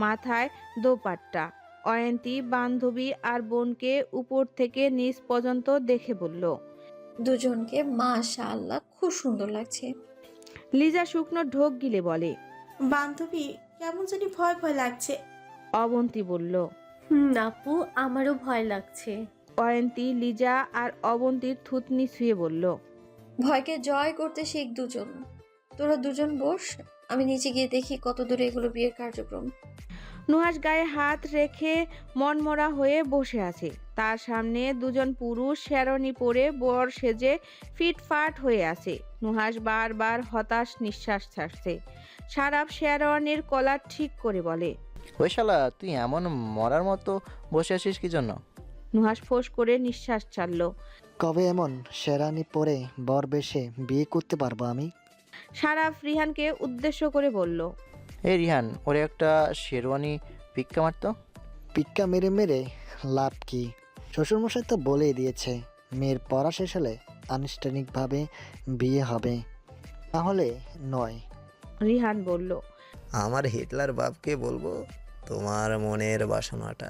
মাথায় দোপাট্টা। অয়ন্তী বান্ধবী আর বোনকে উপর থেকে নিচ পর্যন্ত দেখে বলল, দুজনকে মাশাআল্লাহ খুব সুন্দর লাগছে। লিজা শুকনো ঢোক গিলে বলে, বান্ধবী কেমন জানি ভয় ভয় লাগছে। অবন্তী বলল, আপু আমারও ভয় লাগছে। অয়ন্তী লিজা আর অবন্তীর থুতনি ছুঁয়ে বলল, ভয়কে জয় করতে শিখ দুজন। তোরা দুজন বস, আমি নিচে গিয়ে দেখি কত দূরে এগুলো বিয়ের কার্যক্রম। নুহাস গায়ে হাত রেখে মনমরা হয়ে বসে আছে। তার সামনে দুজন পুরুষ শেরওয়ানি পরে বর সেজে ফিটফাট হয়ে আছে। নুহাস বারবার হতাশ নিঃশ্বাস ছাড়ছে। সারাফ শেরওয়ানির কলার ঠিক করে বলে, ওই শালা, তুই এমন মরার মতো বসে আছিস কি জন্য? নুহাস ফোঁস করে নিঃশ্বাস ছাড়ল। কবে এমন শেরানি পরে বর বেশে বিয়ে করতে পারবো আমি? সারাফ রিহানকে উদ্দেশ্য করে বলল, এই রিহান, ওরে একটা শেরওয়ানি ভিক্ষা মারতো। পিক্কা মেরে মেরে লাভ কি? শ্বশুরমশাই তো বলেই দিয়েছে মেয়ের পড়া শেষ হলে আনুষ্ঠানিকভাবে বিয়ে হবে, তাহলে নয়। রিহান বলল। আমার হিটলার বাপকে বলবো তোমার মনের বাসনাটা।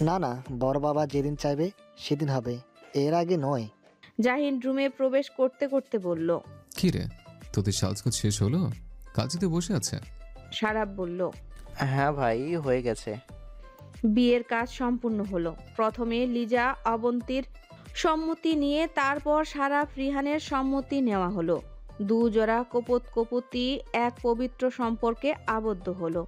না না, বড় বাবা যেদিন চাইবে সেদিন হবে, এর আগে নয়। জাহিন রুমে প্রবেশ করতে করতে বলল। কি রে, তোদের সাজগোজ শেষ হলো? কাজীতে বসে আছে। সারাপ বলল। হ্যাঁ ভাই, হয়ে গেছে। বিয়ের কাজ সম্পূর্ণ হলো। প্রথমে লিজা অবন্তীর সম্মতি নিয়ে তারপর সারাফ রিহানের সম্মতি নেওয়া হলো। দুজোড়া কপতি এক পবিত্র সম্পর্কে আবদ্ধ হলো।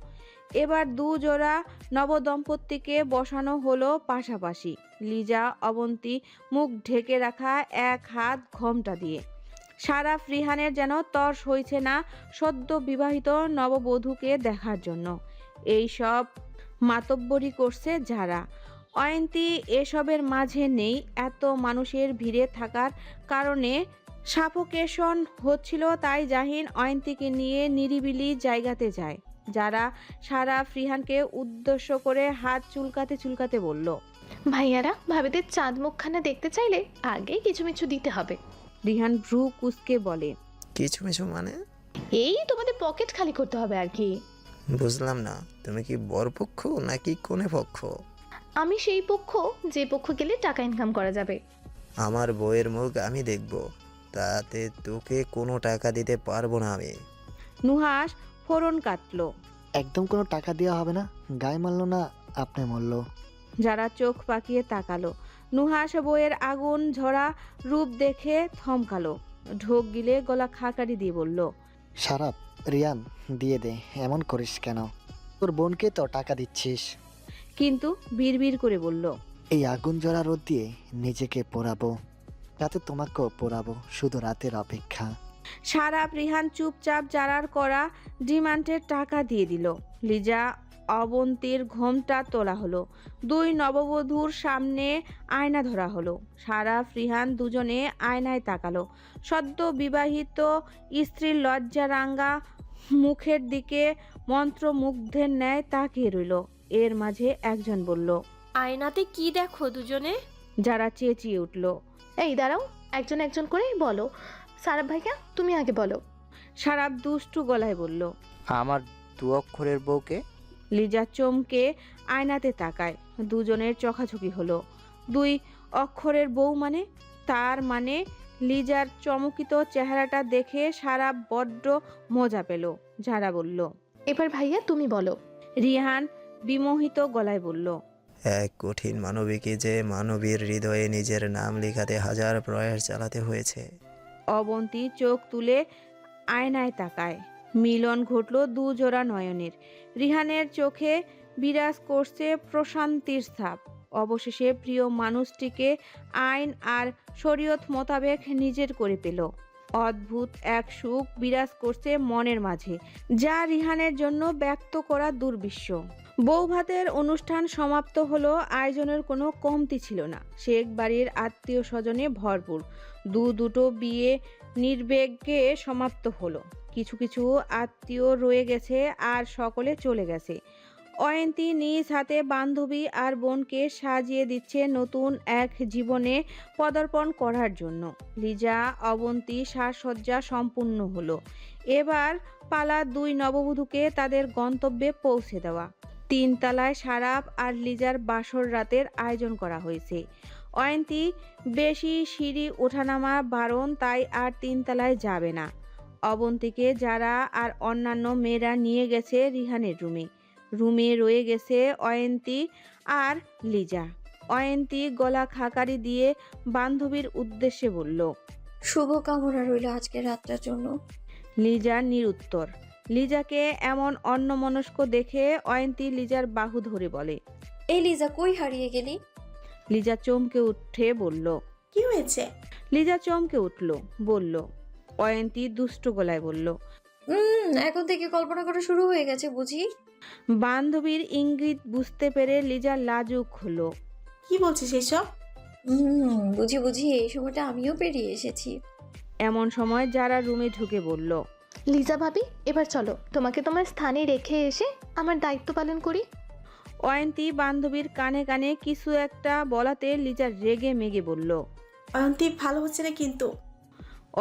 এবার দুজোড়া নবদম্পতিকে বসানো হলো পাশাপাশি। লিজা অবন্তী মুখ ঢেকে রাখা এক হাত ঘোমটা দিয়ে। সারাফ রিহানের যেন তর্স হয়েছে না সদ্য বিবাহিত নববধূকে দেখার জন্য। এই সব মাতব্বরি করছে যারা। অয়ন্তী এসবের মাঝে নেই। এত মানুষের ভিড়ে থাকার কারণে সাফোকেশন হচ্ছিল, তাই জাহিন অয়ন্তীকে নিয়ে নিরিবিলি জায়গাতে যায়। যারা সারাফ রিহানকে উদ্দেশ্য করে হাত চুলকাতে চুলকাতে বলল। ভাইয়ারা ভাবিদের চাঁদ মুখখানা দেখতে চাইলে আগে কিছু মিছু দিতে হবে। রিহান ভ্রু কুঁচকে বলে। কিছু মিছু মানে? এই তোমাদের পকেট খালি করতে হবে আর কি। বুঝলাম না, তুমি কি বরপক্ষ নাকি কোনে পক্ষ? আমি সেই পক্ষ যে পক্ষ গেলে টাকা ইনকাম করা যাবে। আমার বউয়ের মুখ আমি দেখব, তাতে তোকে কোনো টাকা দিতে পারবো না আমি। নুহাস ফোরন কাটল। একদম কোনো টাকা দেওয়া হবে না, গায়ে মারলো না আপনি মরল। যারা চোখ পাকিয়ে তাকালো। নুহাস বইয়ের আগুন ঝরা রূপ দেখে থমকালো। ঢোক গিলে গলা খাকারি দিয়ে বলল। সারাপ, রিয়ান দিয়ে দে, এমন করিস কেন? তোর বোনকে তো টাকা দিচ্ছিস। কিন্তু বিড়বিড় করে বলল। এই আগুন জ্বলা রোদ দিয়ে নিজেকে পোড়াবো, রাতে তোমাকেও পোড়াবো, শুধু রাতের অপেক্ষা। সারাপ রিহান চুপচাপ জারার করা ডিমান্ডের টাকা দিয়ে দিল। লিজা অবন্তীর ঘোমটা তোলা হলো। দুই নববধূর সামনে আয়না ধরা হলো। সারাফ রিহান দুজনে আয়নায় তাকালো। সদ্য বিবাহিত স্ত্রীর লজ্জারাঙ্গা মুখের দিকে মন্ত্রমুগ্ধের ন্যায় তাকিয়ে রইল। এর মাঝে একজন বলল। আয়নাতে কি দেখো দুজনে? যারা চেঁচিয়ে উঠল। এই দাঁড়াও, একজন একজন করে বলো। সারাপ ভাইয়া তুমি আগে বলো। সারাপ দুষ্টু গলায় বলল। আমার 2 অক্ষরের বউকে। লিজা চমকে আয়নাতে তাকায়। দুজনের চোখাচোখি হলো। 2 অক্ষরের বউ মানে? তার মানে লিজার চমকিত চেহারাটা দেখে সারা বড্ড মজা পেল। যারা বলল। এবার ভাইয়া তুমি বলো। রিহান বিমোহিত গলায় বলল। এক কঠিন মানবীকে যে মানবীর হৃদয়ে নিজের নাম লেখাতে হাজার প্রয়াস চালাতে হয়েছে। অবন্তী চোখ তুলে আয়নায় তাকায়। মিলন ঘটল দুজোড়া নয়নের। রিহানের চোখে বিরাজ করছে প্রশান্তির ছাপ। অবশেষে প্রিয় মানুষটিকে আইন আর শরীয়ত মোতাবেক নিজের করে পেল। অদ্ভুত এক সুখ বিরাজ করছে মনের মাঝে, যা রিহানের জন্য ব্যক্ত করা দুর্বিশ্ব। বৌভাতের অনুষ্ঠান সমাপ্ত হলো। আয়োজনের কোনো কমতি ছিল না। শেখ বাড়ির আত্মীয় স্বজনে ভরপুর। দুটো বিয়ে নির্বিঘ্নে সমাপ্ত হলো। কিছু কিছু আত্মীয় রয়ে গেছে আর সকলে চলে গেছে। অয়ন্তী নিজ হাতে বান্ধবী আর বোনকে সাজিয়ে দিচ্ছে নতুন এক জীবনে পদার্পণ করার জন্য। লিজা অবন্তী সাজসজ্জা সম্পূর্ণ হলো। এবার পালা 2 নববধূকে তাদের গন্তব্যে পৌঁছে দেওয়া। 3 তলায় সারাপ আর লিজার বাসর রাতের আয়োজন করা হয়েছে। অয়ন্তী বেশি সিঁড়ি ওঠানামা বারণ, তাই আর 3 তলায় যাবে না। অবন্তীকে যারা আর অন্যান্য মেয়েরা নিয়ে গেছে রিহানের রুমে রয়ে গেছে অয়ন্তী আর লিজা। অয়ন্তী গলা খাকারি দিয়ে বান্ধবীর উদ্দেশ্যে বলল। শুভ কামনা রইল আজকের রাতটার জন্য। লিজা নিরুত্তর। লিজাকে এমন অন্যমনস্ক দেখে অয়ন্তী লিজার বাহু ধরে বলে। এই লিজা, কই হারিয়ে গেলি? লিজা চমকে উঠে বলল। কি হয়েছে? লিজা চমকে উঠল, বলল। অয়ন্তী দুষ্ট গলায় বলল। এখন থেকে কল্পনা করা শুরু হয়ে গেছে বুঝি? বান্ধবীর ইঙ্গিত বুঝতে পেরে লিজা লাজুক হলো। কি বলছিস এসব? বুঝি এই সময়টা আমিও পেরিয়ে এসেছি। এমন সময় যারা রুমে ঢুকে বলল। লিজা ভাবি এবার চলো, তোমাকে তোমার স্থানে রেখে এসে আমার দায়িত্ব পালন করি। অয়ন্তী বান্ধবীর কানে কানে কিছু একটা বলাতে লিজা রেগে মেগে বলল। অয়ন্তী ভালো হচ্ছে না কিন্তু।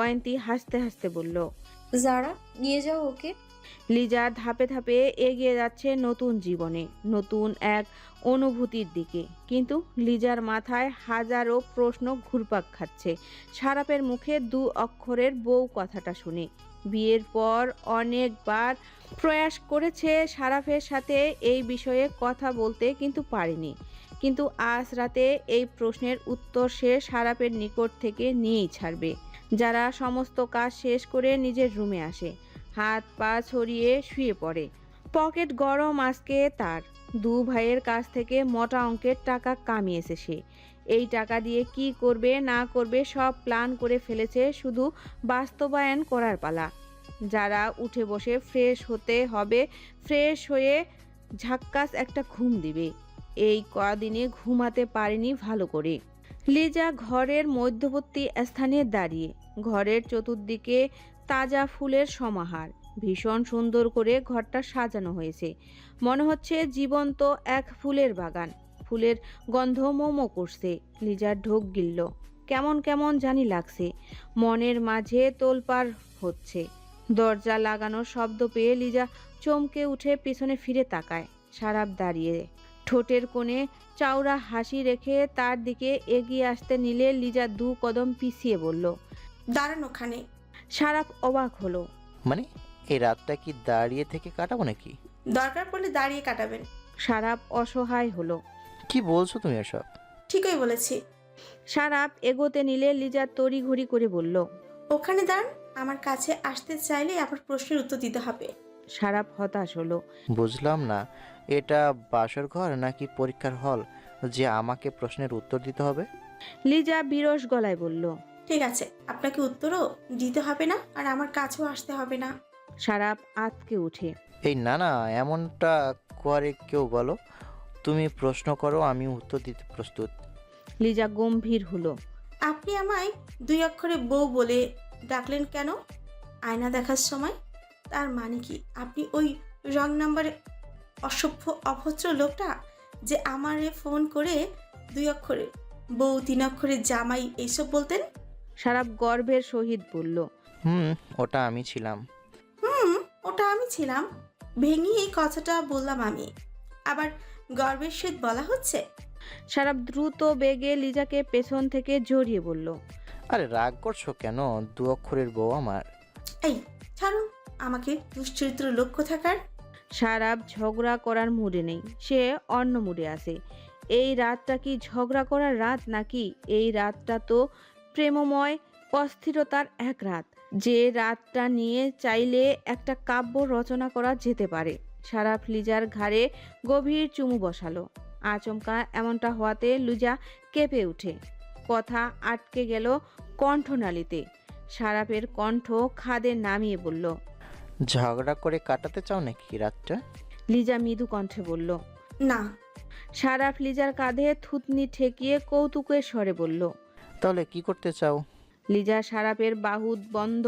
অয়ন্তী হাসতে হাসতে বলল। যারা নিয়ে যাও ওকে। লিজা ধাপে ধাপে এগিয়ে যাচ্ছে নতুন জীবনে, নতুন এক অনুভূতির দিকে। কিন্তু লিজার মাথায় হাজারো প্রশ্ন ঘুরপাক খাচ্ছে সারাপের মুখে 2 অক্ষরের বউ কথাটা শুনে। বিয়ের পর অনেকবার প্রয়াস করেছে সারাফের সাথে এই বিষয়ে কথা বলতে, কিন্তু পারেনি। কিন্তু আজ রাতে এই প্রশ্নের উত্তর সে সারাপের নিকট থেকে নিয়েই ছাড়বে। যারা সমস্ত কাজ শেষ করে নিজের রুমে আসে, হাত পা ছড়িয়ে শুয়ে পড়ে। পকেট গরম আজকে তার। 2 ভাইয়ের কাছ থেকে মোটা অঙ্কের টাকা কামিয়েছে সে। এই টাকা দিয়ে কি করবে না করবে সব প্ল্যান করে ফেলেছে, শুধু বাস্তবায়ন করার পালা। যারা উঠে বসে ফ্রেশ হতে হবে, ফ্রেশ হয়ে ঝাক্কাস একটা ঘুম দিবে। এই কদিনে ঘুমাতে পারেনি ভালো করে। লিজা ঘরের মধ্যবর্তী স্থানে দাঁড়িয়ে। ঘরের চতুর্দিকে তাজা ফুলের সমাহার। ভীষণ সুন্দর করে ঘরটা সাজানো হয়েছে, মনে হচ্ছে জীবন্ত এক ফুলের বাগান। ফুলের গন্ধ মোমো করছে। লিজার ঢোক গিলল, কেমন কেমন জানি লাগছে, মনের মাঝে তোলপাড় হচ্ছে। দরজা লাগানোর শব্দ পেয়ে লিজা চমকে উঠে পিছনে ফিরে তাকায়। সারাপ দাঁড়িয়ে, ঠোঁটের কোণে চাওড়া হাসি রেখে তার দিকে এগিয়ে আসতে নিলে লিজা 2 কদম পিছিয়ে বলল। দাঁড়ান ওখানে। সারাপ অবাক হলো। মানে এই রাতটা কি দাঁড়িয়ে থেকে কাটাবো নাকি? দরকার পড়লে দাঁড়িয়ে কাটাবেন। সারাপ অসহায় হলো। কি বলছো তুমি এসব? ঠিকই বলেছি। সারাপ এগোতে নিলে লিজা তড়িঘড়ি করে বলল। ওখানে দাঁড়ান। আমার কাছে আসতে চাইলে আবার প্রশ্নের উত্তর দিতে হবে। সারাপ হতাশ হলো। বুঝলাম না, এটা বাসর ঘর নাকি পরীক্ষার হল যে আমাকে প্রশ্নের উত্তর দিতে হবে? লিজা বিরস গলায় বলল। ঠিক আছে, আপনাকে উত্তরও দিতে হবে না আর আমার কাছেও আসতে হবে না। সারাপ আতকে উঠে। এই না না, এমনটা করে কেউ? বলো, তুমি প্রশ্ন করো, আমি উত্তর দিতে প্রস্তুত। লিজা গম্ভীর হলো। আপনি আমায় 2 অক্ষরে বউ বলে ডাকলেন কেন আয়না দেখার সময়? তার মানে কি আপনি ওই রং নাম্বারে অসভ্য অভদ্র লোকটা যে আমারে ফোন করে 2 অক্ষরে বউ 3 অক্ষরে জামাই এইসব বলতেন? সারাপ গর্বের সহিত বলল। ওটা আমি ছিলাম। ওটা আমি ছিলাম ভেঙে এই কথাটা বললাম আমি, আবার গর্বের সহিত বলা হচ্ছে? সারাপ দ্রুত বেগে লিজাকে পেছন থেকে জড়িয়ে বলল। আরে রাগ করছো কেন? 2 অক্ষরের বউ আমার। এই ছাড়ুন আমাকে, দুশ্চরিত্র লক্ষ্য থাকার। সারাপ ঝগড়া করার মুডে নেই, সে অন্য মুডে আছে। এই রাতটা কি ঝগড়া করার রাত নাকি? এই রাতটা তো প্রেমময় অস্থিরতার এক রাত, যে রাতটা নিয়ে চাইলে একটা কাব্য রচনা করা যেতে পারে। সারাপ লিজার ঘাড়ে গভীর চুমু বসালো। আচমকা এমনটা হওয়াতে লিজা কেঁপে উঠে। কথা আটকে গেল কণ্ঠনালীতে। সারাপের কণ্ঠ খাদে নামিয়ে বলল। ঝগড়া করে কাটাতে চাও নাকি রাতটা? লিজা মৃদু কণ্ঠে বলল। না। সারাপ লিজার কাঁধে থুতনি ঠেকিয়ে কৌতুকের স্বরে বলল। তাহলে কি করতে চাও? লিজা সারাপের বাহু বন্ধ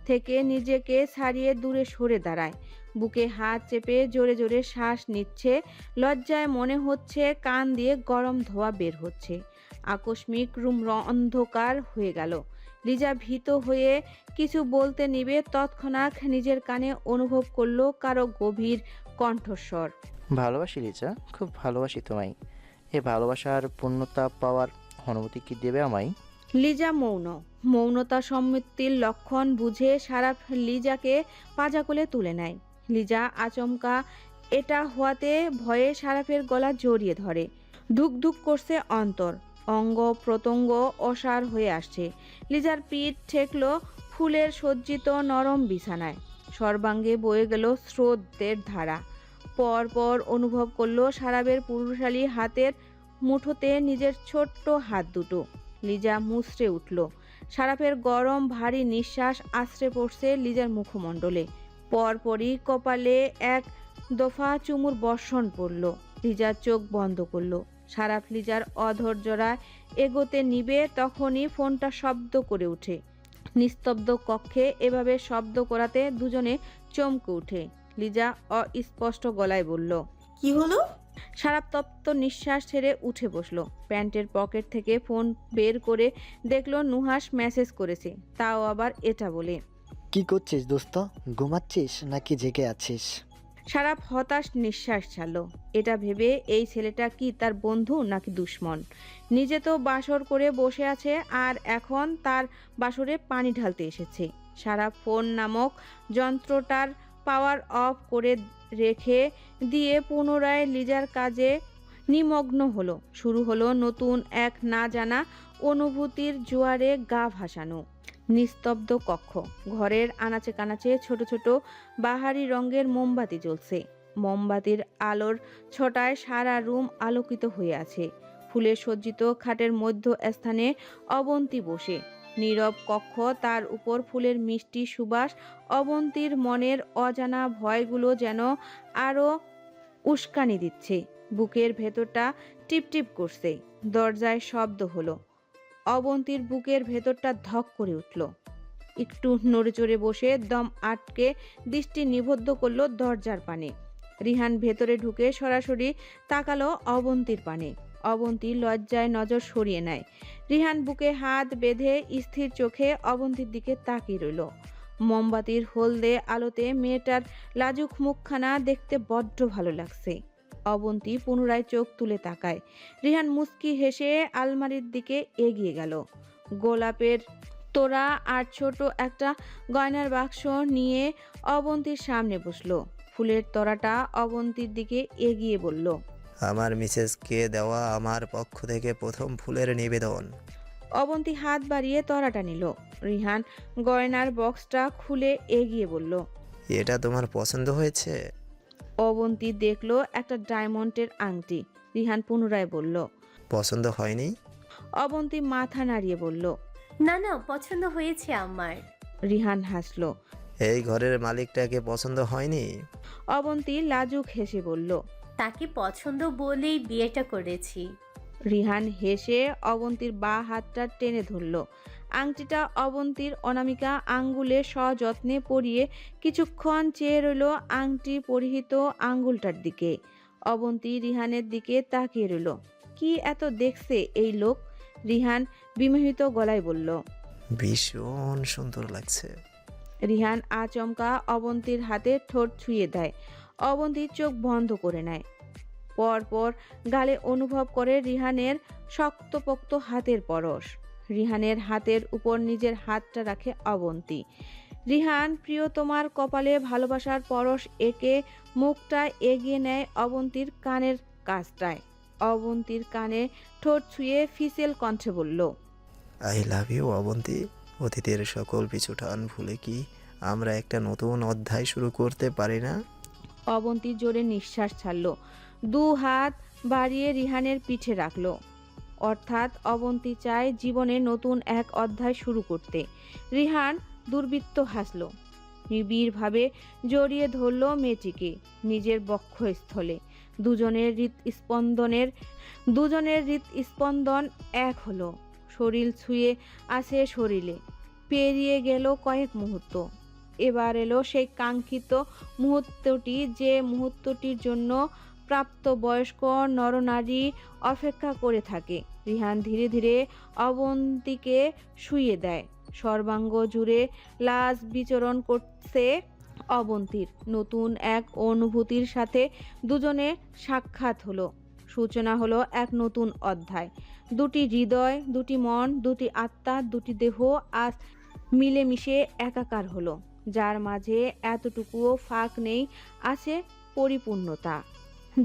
থেকে নিজেকে ছাড়িয়ে দূরে সরে দাঁড়ায়। বুকে হাত চেপে জোরে জোরে শ্বাস নিচ্ছে। লজ্জায় মনে হচ্ছে কান দিয়ে গরম ধোঁয়া বের হচ্ছে। আকস্মিক রুম অন্ধকার হয়ে গেল। লিজা ভীত হয়ে কিছু বলতে নিবে, তৎক্ষণাৎ নিজের কানে অনুভব করলো কারো গভীর কণ্ঠস্বর। ভালোবাসি লিজা, খুব ভালোবাসি তোমায়। এই ভালোবাসার পূর্ণতা পাওয়ার অনুমতি কি দেবে আমায়? লিজা মৌন। মৌনতা সম্মতির লক্ষণ বুঝে সারাপ লিজাকে পাজাকোলে তুলে নেয়। লিজা আচমকা এটা হওয়াতে ভয়ে সারাপের গলা জড়িয়ে ধরে। ধুক ধুক করছে অন্তর, অঙ্গ প্রত্যঙ্গ অসাড় হয়ে আসছে। লিজার পিঠ ঠেকল ফুলের সজ্জিত নরম বিছানায়। সর্বাঙ্গে বয়ে গেল স্রোতের ধারা। পর পর অনুভব করলো সারাপের পুরুষালী হাতের মুঠোতে নিজের ছোট্ট হাত দুটো। লিজা মুচড়ে উঠল। সারাপের গরম ভারী নিঃশ্বাস আছড়ে পড়ছে লিজার মুখমণ্ডলে। পরপরই কপালে এক দফা চুমুর বর্ষণ পড়ল। লিজার চোখ বন্ধ করল। সারাপ লিজার অধৈর্যরা এগোতে নিবে, তখনই ফোনটা শব্দ করে ওঠে। নিস্তব্ধ কক্ষে এভাবে শব্দ করাতে দুজনে চমকে উঠে। লিজা অস্পষ্ট গলায় বলল। কি হলো? সারাপ তপ্ত নিঃশ্বাস ছেড়ে উঠে বসলো। প্যান্টের পকেট থেকে ফোন বের করে দেখলো নুহাস মেসেজ করেছে, তাও আবার এটা বলে। কি করছিস দোস্ত? ঘুমাচ্ছিস নাকি জেগে আছিস? সারাপ হতাশ নিঃশ্বাস ছাড়ল। এটা ভেবে এই ছেলেটা কি তার বন্ধু নাকি দুশ্মন? নিজে তো বাসর করে বসে আছে আর এখন তার বাসরে পানি ঢালতে এসেছে। সারাপ ফোন নামক যন্ত্রটার পাওয়ার অফ করে রেখে দিয়ে পুনরায় লিজার কাজে নিমগ্ন হলো। শুরু হলো নতুন এক না জানা অনুভূতির জোয়ারে গা ভাসানো। নিস্তব্ধ কক্ষ, ঘরের আনাচে কানাচে ছোট ছোট বাহারি রঙের মোমবাতি জ্বলছে। মোমবাতির আলোর ছটায় সারা রুম আলোকিত হয়ে আছে। ফুলে সজ্জিত খাটের মধ্য স্থানে অবন্তী বসে। নীরব কক্ষ, তার উপর ফুলের মিষ্টি সুবাস। অবন্তীর মনের অজানা ভয়গুলো যেন আরো উস্কানি দিচ্ছে। বুকের ভেতরটা টিপটিপ করছে। দরজায় শব্দ হলো। অবন্তীর বুকের ভেতরটা ধক করে উঠল। একটু নড়েচড়ে বসে দম আটকে দৃষ্টি নিবদ্ধ করলো দরজার পানে। রিহান ভেতরে ঢুকে সরাসরি তাকালো অবন্তীর পানে। অবন্তী লজ্জায় নজর সরিয়ে নেয়। রিহান বুকে হাত বেঁধে স্থির চোখে অবন্তীর দিকে তাকিয়ে রইল। মোমবাতির হলদে আলোতে মেয়েটার লাজুক মুখখানা দেখতে বড্ড ভালো লাগছে। অবন্তী পুনরায় চোখ তুলে তাকায়। রিহান মুচকি হেসে আলমারির দিকে এগিয়ে গেল। গোলাপের তোড়া আর ছোট একটা গয়নার বাক্স নিয়ে অবন্তীর সামনে বসলো। ফুলের তোড়াটা অবন্তীর দিকে এগিয়ে বলল, আমার মিসেসকে দেওয়া আমার পক্ষ থেকে প্রথম ফুলের নিবেদন। অবন্তী হাত বাড়িয়ে তোড়াটা নিল। রিহান গয়নার বক্সটা খুলে এগিয়ে বলল, এটা তোমার পছন্দ হয়েছে? অবন্তী দেখলো একটা ডায়মন্ডের আংটি। রিহান পুনরায় বলল, পছন্দ হয়নি? অবন্তী মাথা নাড়িয়ে বলল, না না, পছন্দ হয়েছে আমার। রিহান হাসলো। এই ঘরের মালিকটাকে পছন্দ হয়নি? অবন্তী লাজুক হেসে বলল, তাকে পছন্দ বলেই বিয়েটা করেছি। রিহান হেসে অবন্তীর বাঁ হাতটা টেনে ধরল। আংটিটা অবন্তীর অনামিকা আঙ্গুলে সযত্নে পরিয়ে কিছুক্ষণ চেয়ে রইল আংটি পরিহিত আঙ্গুলটার দিকে। অবন্তী রিহানের দিকে তাকিয়ে রইল। কি এত দেখছে এই লোক? রিহান বিমোহিত গলায় বলল, ভীষণ সুন্দর লাগছে। রিহান আচমকা অবন্তীর হাতে ঠোঁট ছুঁয়ে দেয়। অবন্তী চোখ বন্ধ করে নেয়। পরপর গালে অনুভব করে রিহানের শক্তপোক্ত হাতের পরশ। রিহানের হাতের উপর নিজের হাতটা রাখে অবন্তী। রিহান প্রিয়তমার কপালে ভালোবাসার পরশ এঁকে মুখটা এগিয়ে নেয় অবন্তীর কানের কাছটায়। অবন্তীর কানে ঠোঁট ছুঁয়ে ফিসেল কণ্ঠে বলল, আই লাভ ইউ অবন্তী। অতীতের সকল পিছুটান ভুলে কি আমরা একটা নতুন অধ্যায় শুরু করতে পারি না? অবন্তী জোরে নিঃশ্বাস ছাড়ল। দু হাত বাড়িয়ে রিহানের পিঠে রাখলো। অর্থাৎ অবন্তী চায় জীবনে নতুন এক অধ্যায় শুরু করতে। রিহান দুর্বৃত্ত হাসল। নিবিড়ভাবে জড়িয়ে ধরল মেয়েটিকে নিজের বক্ষস্থলে। দুজনের হৃৎস্পন্দন এক হলো। শরীর ছুঁয়ে আসে শরীরে। পেরিয়ে গেল কয়েক মুহূর্ত। এবার এলো সেই কাঙ্ক্ষিত মুহূর্তটি, যে মুহূর্তটির জন্য প্রাপ্তবয়স্ক নরনারী অপেক্ষা করে থাকে। রিহান ধীরে ধীরে অবন্তীকে শুইয়ে দেয়। সর্বাঙ্গ জুড়ে লাজ বিচরণ করছে অবন্তীর। নতুন এক অনুভূতির সাথে দুজনে সাক্ষাৎ হলো। সূচনা হলো এক নতুন অধ্যায়। দুটি হৃদয়, দুটি মন, দুটি আত্মা, দুটি দেহ আজ মিলেমিশে একাকার হলো। যার মাঝে এতটুকুও ফাঁক নেই, আছে পরিপূর্ণতা।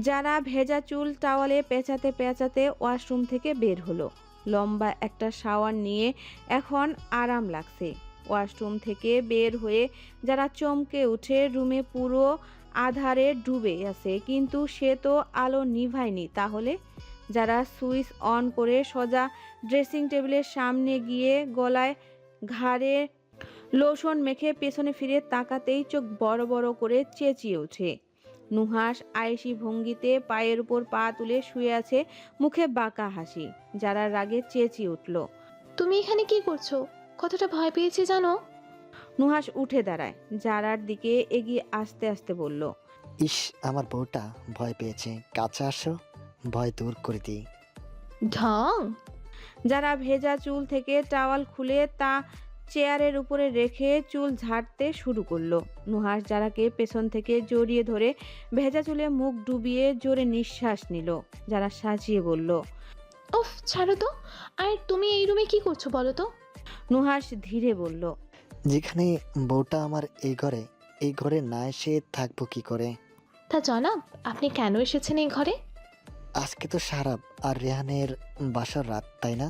যারা ভেজা চুল টাওয়ালে পেঁচাতে পেঁচাতে ওয়াশরুম থেকে বের হলো। লম্বা একটা শাওয়ার নিয়ে এখন আরাম লাগছে। ওয়াশরুম থেকে বের হয়ে যারা চমকে উঠে রুমে পুরো আধারে ডুবে আছে, কিন্তু সে তো আলো নিভায়নি। তাহলে যারা সুইচ অন করে সোজা ড্রেসিং টেবিলের সামনে গিয়ে গলায় ঘাড়ে লোশন মেখে পেছনে ফিরে তাকাতেই চোখ বড় বড় করে চেঁচিয়ে ওঠে। নুহাস আয়েশি ভঙ্গিতে পায়ের উপর পা তুলে শুয়ে আছে, মুখে বাঁকা হাসি। যারা রাগে চেঁচিয়ে উঠল, তুমি এখানে কি করছো? কতটা ভয় পেয়েছি জানো? নুহাস উঠে দাঁড়ায়, যারার দিকে এগিয়ে আস্তে আস্তে বলল, ইস, আমার বউটা ভয় পেয়েছে, কাছে আসো, ভয় দূর করে দিই। ঢং। যারা ভেজা চুল থেকে টাওয়াল খুলে তা চেয়ারের উপরে রেখে চুল ঝাড়তে শুরু করলো। নুহাস যারাকে পেছন থেকে জড়িয়ে ধরে ভেজা চুলে মুখ ডুবিয়ে জোরে নিঃশ্বাস নিল। যারা সাজিয়ে বলল, উফ, ছাড়ো তো। আর তুমি এই রুমে কি করছো বলো তো? নুহাস ধীরে বলল, যেখানে বউটা আমার এই ঘরে না এসে থাকবো কি করে? তা জনাব, আপনি কেন এসেছেন এই ঘরে? আজকে তো সারাব আর রেহানের বাসার রাত, তাই না?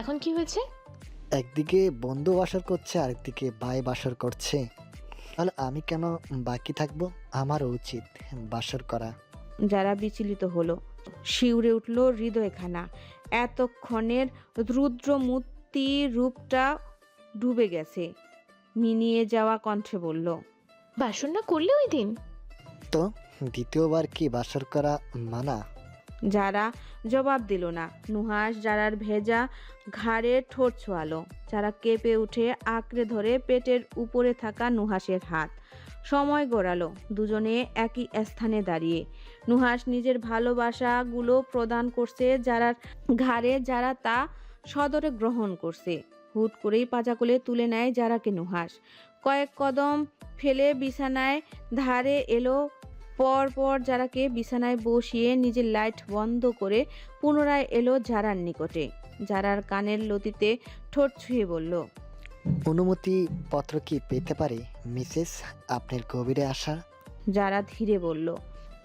এখন কি হয়েছে? একদিকে বন্ধু বাসর করছে, আরেকদিকে ভাই বাসর করছে, তাহলে আমি কেন বাকি থাকবো? আমারও উচিত বাসর করা। যারা বিচলিত হলো, শিউরে উঠল হৃদয়খানা। এতক্ষণের রুদ্রমূর্তি রূপটা ডুবে গেছে। মিনিয়ে যাওয়া কণ্ঠে বলল, বাসন না করলে ওই দিন? তো দ্বিতীয়বার কি বাসর করা মানা? যারা জবাব দিল না। নুহাস যারার ভেজা ঘাড়ে ঠোঁট ছোঁয়ালো। যারা কেঁপে উঠে আঁকড়ে ধরে পেটের উপরে থাকা নুহাসের হাত। সময় গড়ালো, দুজনে একই স্থানে দাঁড়িয়ে। নুহাস নিজের ভালোবাসাগুলো প্রদান করছে যারার ঘাড়ে, যারা তা সদরে গ্রহণ করছে। হুট করেই পাজাকলে তুলে নেয় যারাকে নুহাস। কয়েক কদম ফেলে বিছানায় ধারে এলো। পর যারাকে বিছানায় বসিয়ে নিজের লাইট বন্ধ করে পুনরায় এলো যারার নিকটে। যারার কানের লতিতে ঠোঁট ছুঁয়ে বলল, অনুমতি পত্র কি পেতে পারি মিসেস, আপনার গভীরে আসা? যারা ধীরে বলল,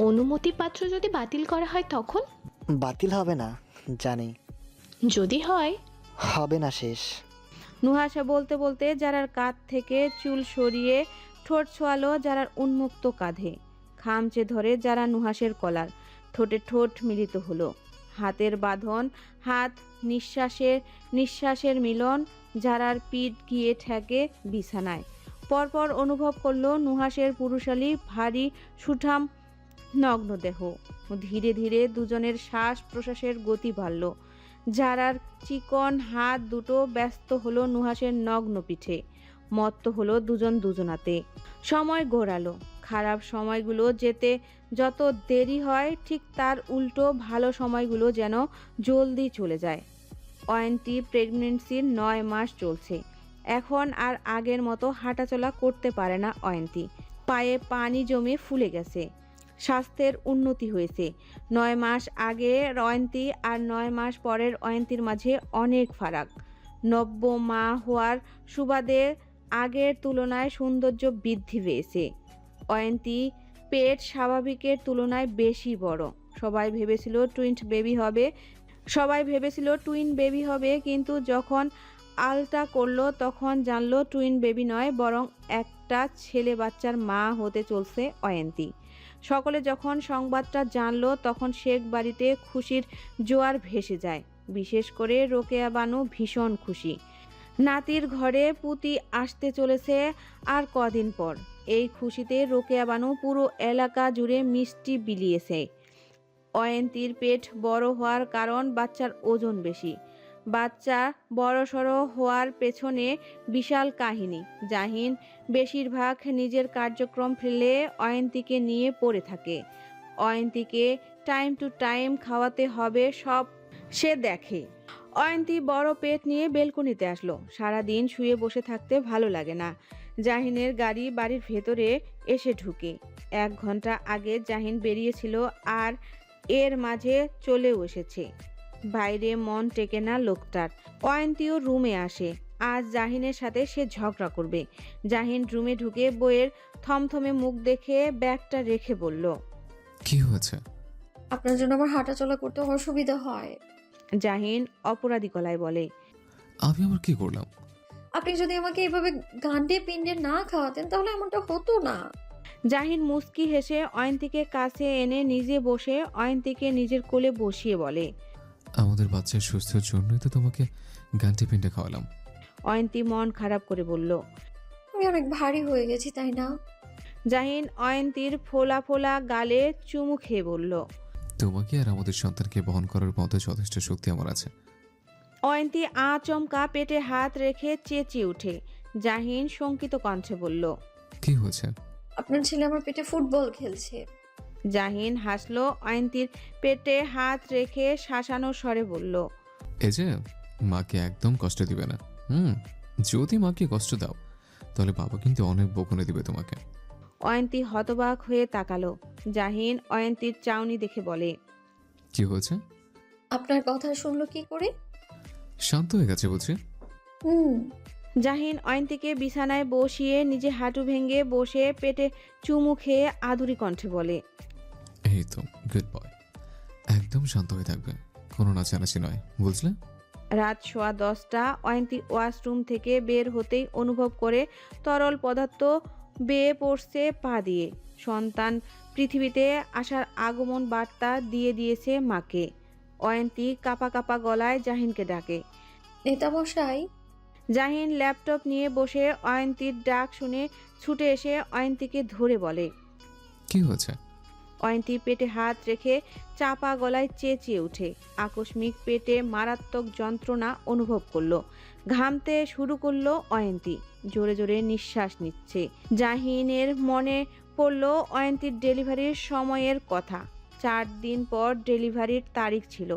অনুমতি পাত্র যদি বাতিল করা হয় তখন? বাতিল হবে না জানি। যদি হয়? হবে না শেষ। নুহাসা বলতে বলতে যারার কাঁধ থেকে চুল সরিয়ে ঠোঁট ছোঁয়ালো যারার উন্মুক্ত কাঁধে। খামচে ধরে যারা নুহাসের কলার, ঠোঁটে ঠোঁট মিলিত হলো। হাতের বাঁধন, হাত, নিঃশ্বাসের মিলন। যারার পিঠ গিয়ে ঠেকে বিছানায়। পরপর অনুভব করলো নুহাসের পুরুষালী ভারী সুঠাম নগ্ন দেহ। ধীরে ধীরে দুজনের শ্বাস প্রশ্বাসের গতি বাড়ল। যারার চিকন হাত দুটো ব্যস্ত হলো নুহাসের নগ্ন পিঠে। মত্ত হলো দুজন দুজনাতে। সময় গড়ালো। খারাপ সময়গুলো যেতে যত দেরি হয়, ঠিক তার উল্টো ভালো সময়গুলো যেন জলদি চলে যায়। অয়ন্তী প্রেগনেন্সির 9 মাস চলছে। এখন আর আগের মতো হাঁটাচলা করতে পারে না অয়ন্তী। পায়ে পানি জমে ফুলে গেছে। স্বাস্থ্যের উন্নতি হয়েছে। 9 মাস আগে অয়ন্তী আর 9 মাস পরের অয়ন্তীর মাঝে অনেক ফারাক। নব্য মা হওয়ার সুবাদে আগের তুলনায় সৌন্দর্য বৃদ্ধি পেয়েছে। অয়ন্তী পেট স্বাভাবিকের তুলনায় বেশি বড়। সবাই ভেবেছিল টুইন বেবি হবে, কিন্তু যখন আলটা করলো তখন জানলো টুইন বেবি নয়, বরং একটা ছেলে বাচ্চার মা হতে চলছে অয়ন্তী। সকলে যখন সংবাদটা জানলো তখন শেখ বাড়িতে খুশির জোয়ার ভেসে যায়। বিশেষ করে রোকেয়া বানু ভীষণ খুশি। নাতির ঘরে পুতি আসতে চলেছে আর কদিন পর। এই খুশিতে রোকেয়া বানু পুরো এলাকা জুড়ে মিষ্টি বিলিয়েছে। অয়ন্তীর পেট বড় হওয়ার কারণ বাচ্চার ওজন বেশি। বাচ্চা বড়সড় হওয়ার পেছনে বিশাল কাহিনী। জাহিন বেশিরভাগ নিজের কার্যক্রম ফেলে অয়ন্তীকে নিয়ে পড়ে থাকে। অয়ন্তীকে টাইম টু টাইম খাওয়াতে হবে, সব সে দেখে। অয়ন্তী বড় পেট নিয়ে বেলকনিতে আসলো। সারাদিন শুয়ে বসে থাকতে ভালো লাগে না। জাহিনের গাড়ি বাড়ির ভেতরে এসে ঢুকে। 1 ঘন্টা আগে জাহিন বেরিয়েছিল আর এর মাঝে চলেও এসেছে। বাইরে মন টেকে না লোকটার। অয়ন্তীও রুমে আসে। আজ জাহিনের সাথে সে ঝগড়া করবে। জাহিন রুমে ঢুকে বইয়ের থমথমে মুখ দেখে ব্যাগটা রেখে বলল, কি হয়েছে? আপনার জন্য আমার হাঁটাচলা করতে অসুবিধা হয়। জাহিন অপরাধী গলায় বলে, আমি আবার কি করলাম? আপনি যদি আমাকে এইভাবে গান্ডে পিণ্ডে না খাওয়াতেন তাহলে এমনটা হতো না। জাহিন মুস্কি হেসে অয়ন্তীকে কাছে এনে নিজে বসে অয়ন্তীকে নিজের কোলে বসিয়ে বলে, আমাদের বাচ্চার সুস্থের জন্যই তো তোমাকে গান্টি পিন্ডে খাওয়ালাম। অয়ন্তী মন খারাপ করে বলল। আমি অনেক ভারী হয়ে গেছি তাই না? জাহিন অয়ন্তীর ফোলা ফোলা গালে চুমু খেয়ে বলল, তোমাকে আর আমাদের সন্তানকে বহন করার মতো যথেষ্ট শক্তি আমার আছে। অয়ন্তী আচমকা পেটে হাত রেখে চেঁচিয়ে উঠে। জাহিন শঙ্কিত কণ্ঠে বলল, কি হয়েছে? আপনার ছেলে আমার পেটে ফুটবল খেলছে। জাহিন হাসলো, অয়ন্তীর পেটে হাত রেখে শাসানো স্বরে বলল, এই যে মাকে একদম কষ্ট দিবে না। যদি মাকে কষ্ট দাও তাহলে বাবা কিন্তু অনেক বকুনে দিবে তোমাকে। অয়ন্তী হতবাক হয়ে তাকালো। জাহিন অয়ন্তীর চাউনি দেখে বলে, কি হয়েছে? আপনার কথা শুনলো কি করে? শান্ত হয়ে গেছে বুঝি? হুম। জাহিন অয়ন্তীকে বিছানায় বসিয়ে নিজে হাঁটু ভেঙে বসে পেটে চুমু খেয়ে আদুরি কণ্ঠে বলে, এই তো গুড বয়, একদম শান্ত হয়ে থাকবে, কোনো নাচানাচি নয়, বুঝলে? রাত 10:15 অয়ন্তী ওয়াশরুম থেকে বের হতেই অনুভব করে তরল পদার্থ বেয়ে পড়ছে পা দিয়ে। সন্তান পৃথিবীতে আসার আগমন বার্তা দিয়ে দিয়েছে মাকে। অয়ন্তী কাপা কাপা গলায় জাহিনকে ডাকে। নেতামশাই। জাহিন ল্যাপটপ নিয়ে বসে অয়ন্তীর ডাক শুনে ছুটে এসে অয়ন্তীকে ধরে বলে, কি হয়েছে? অয়ন্তী পেটে হাত রেখে চাপা গলায় চেঁচিয়ে ওঠে। আকস্মিক পেটে মারাত্মক যন্ত্রণা অনুভব করলো। ঘামতে শুরু করলো অয়ন্তী। জোরে জোরে নিঃশ্বাস নিচ্ছে। জাহিনের মনে পড়ল অয়ন্তীর ডেলিভারির সময়ের কথা। 4 দিন পর ডেলিভারির তারিখ ছিল,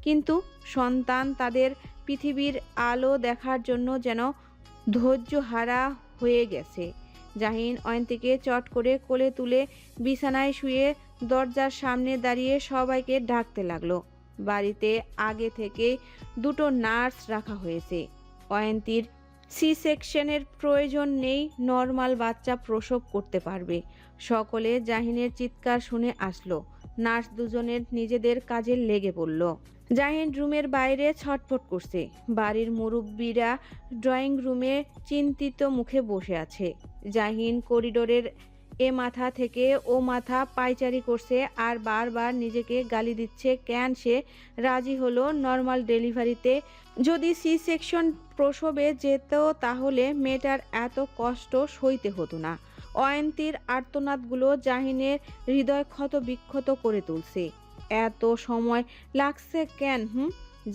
কিন্তু সন্তান তাদের পৃথিবীর আলো দেখার জন্য যেন ধৈর্যহারা হয়ে গেছে। জাহিন অয়ন্তীকে চট করে কোলে তুলে বিছানায় শুয়ে দরজার সামনে দাঁড়িয়ে সবাইকে ডাকতে লাগলো। বাড়িতে আগে থেকে 2টো নার্স রাখা হয়েছে। অয়ন্তীর সি সেকশনের প্রয়োজন নেই, নর্মাল বাচ্চা প্রসব করতে পারবে। সকলে জাহিনের চিৎকার শুনে আসলো। নার্স দুজনের নিজেদের কাজে লেগে পড়ল। জাহিন রুমের বাইরে ছটফট করছে। বাড়ির মুরব্বীরা ড্রয়িং রুমে চিন্তিত মুখে বসে আছে। জাহিন করিডোরের এ মাথা থেকে ও মাথা পায়চারি করছে আর বারবার নিজেকে গালি দিচ্ছে কেন সে রাজি হলো নর্মাল ডেলিভারিতে। যদি সি সেকশন প্রসবে যেত তাহলে মেয়েটার এত কষ্ট সইতে হতো না। অয়ন্তীর আর্তনাদগুলো জাহিনের হৃদয় ক্ষত বিক্ষত করে তুলছে। এত সময় লাগছে কেন?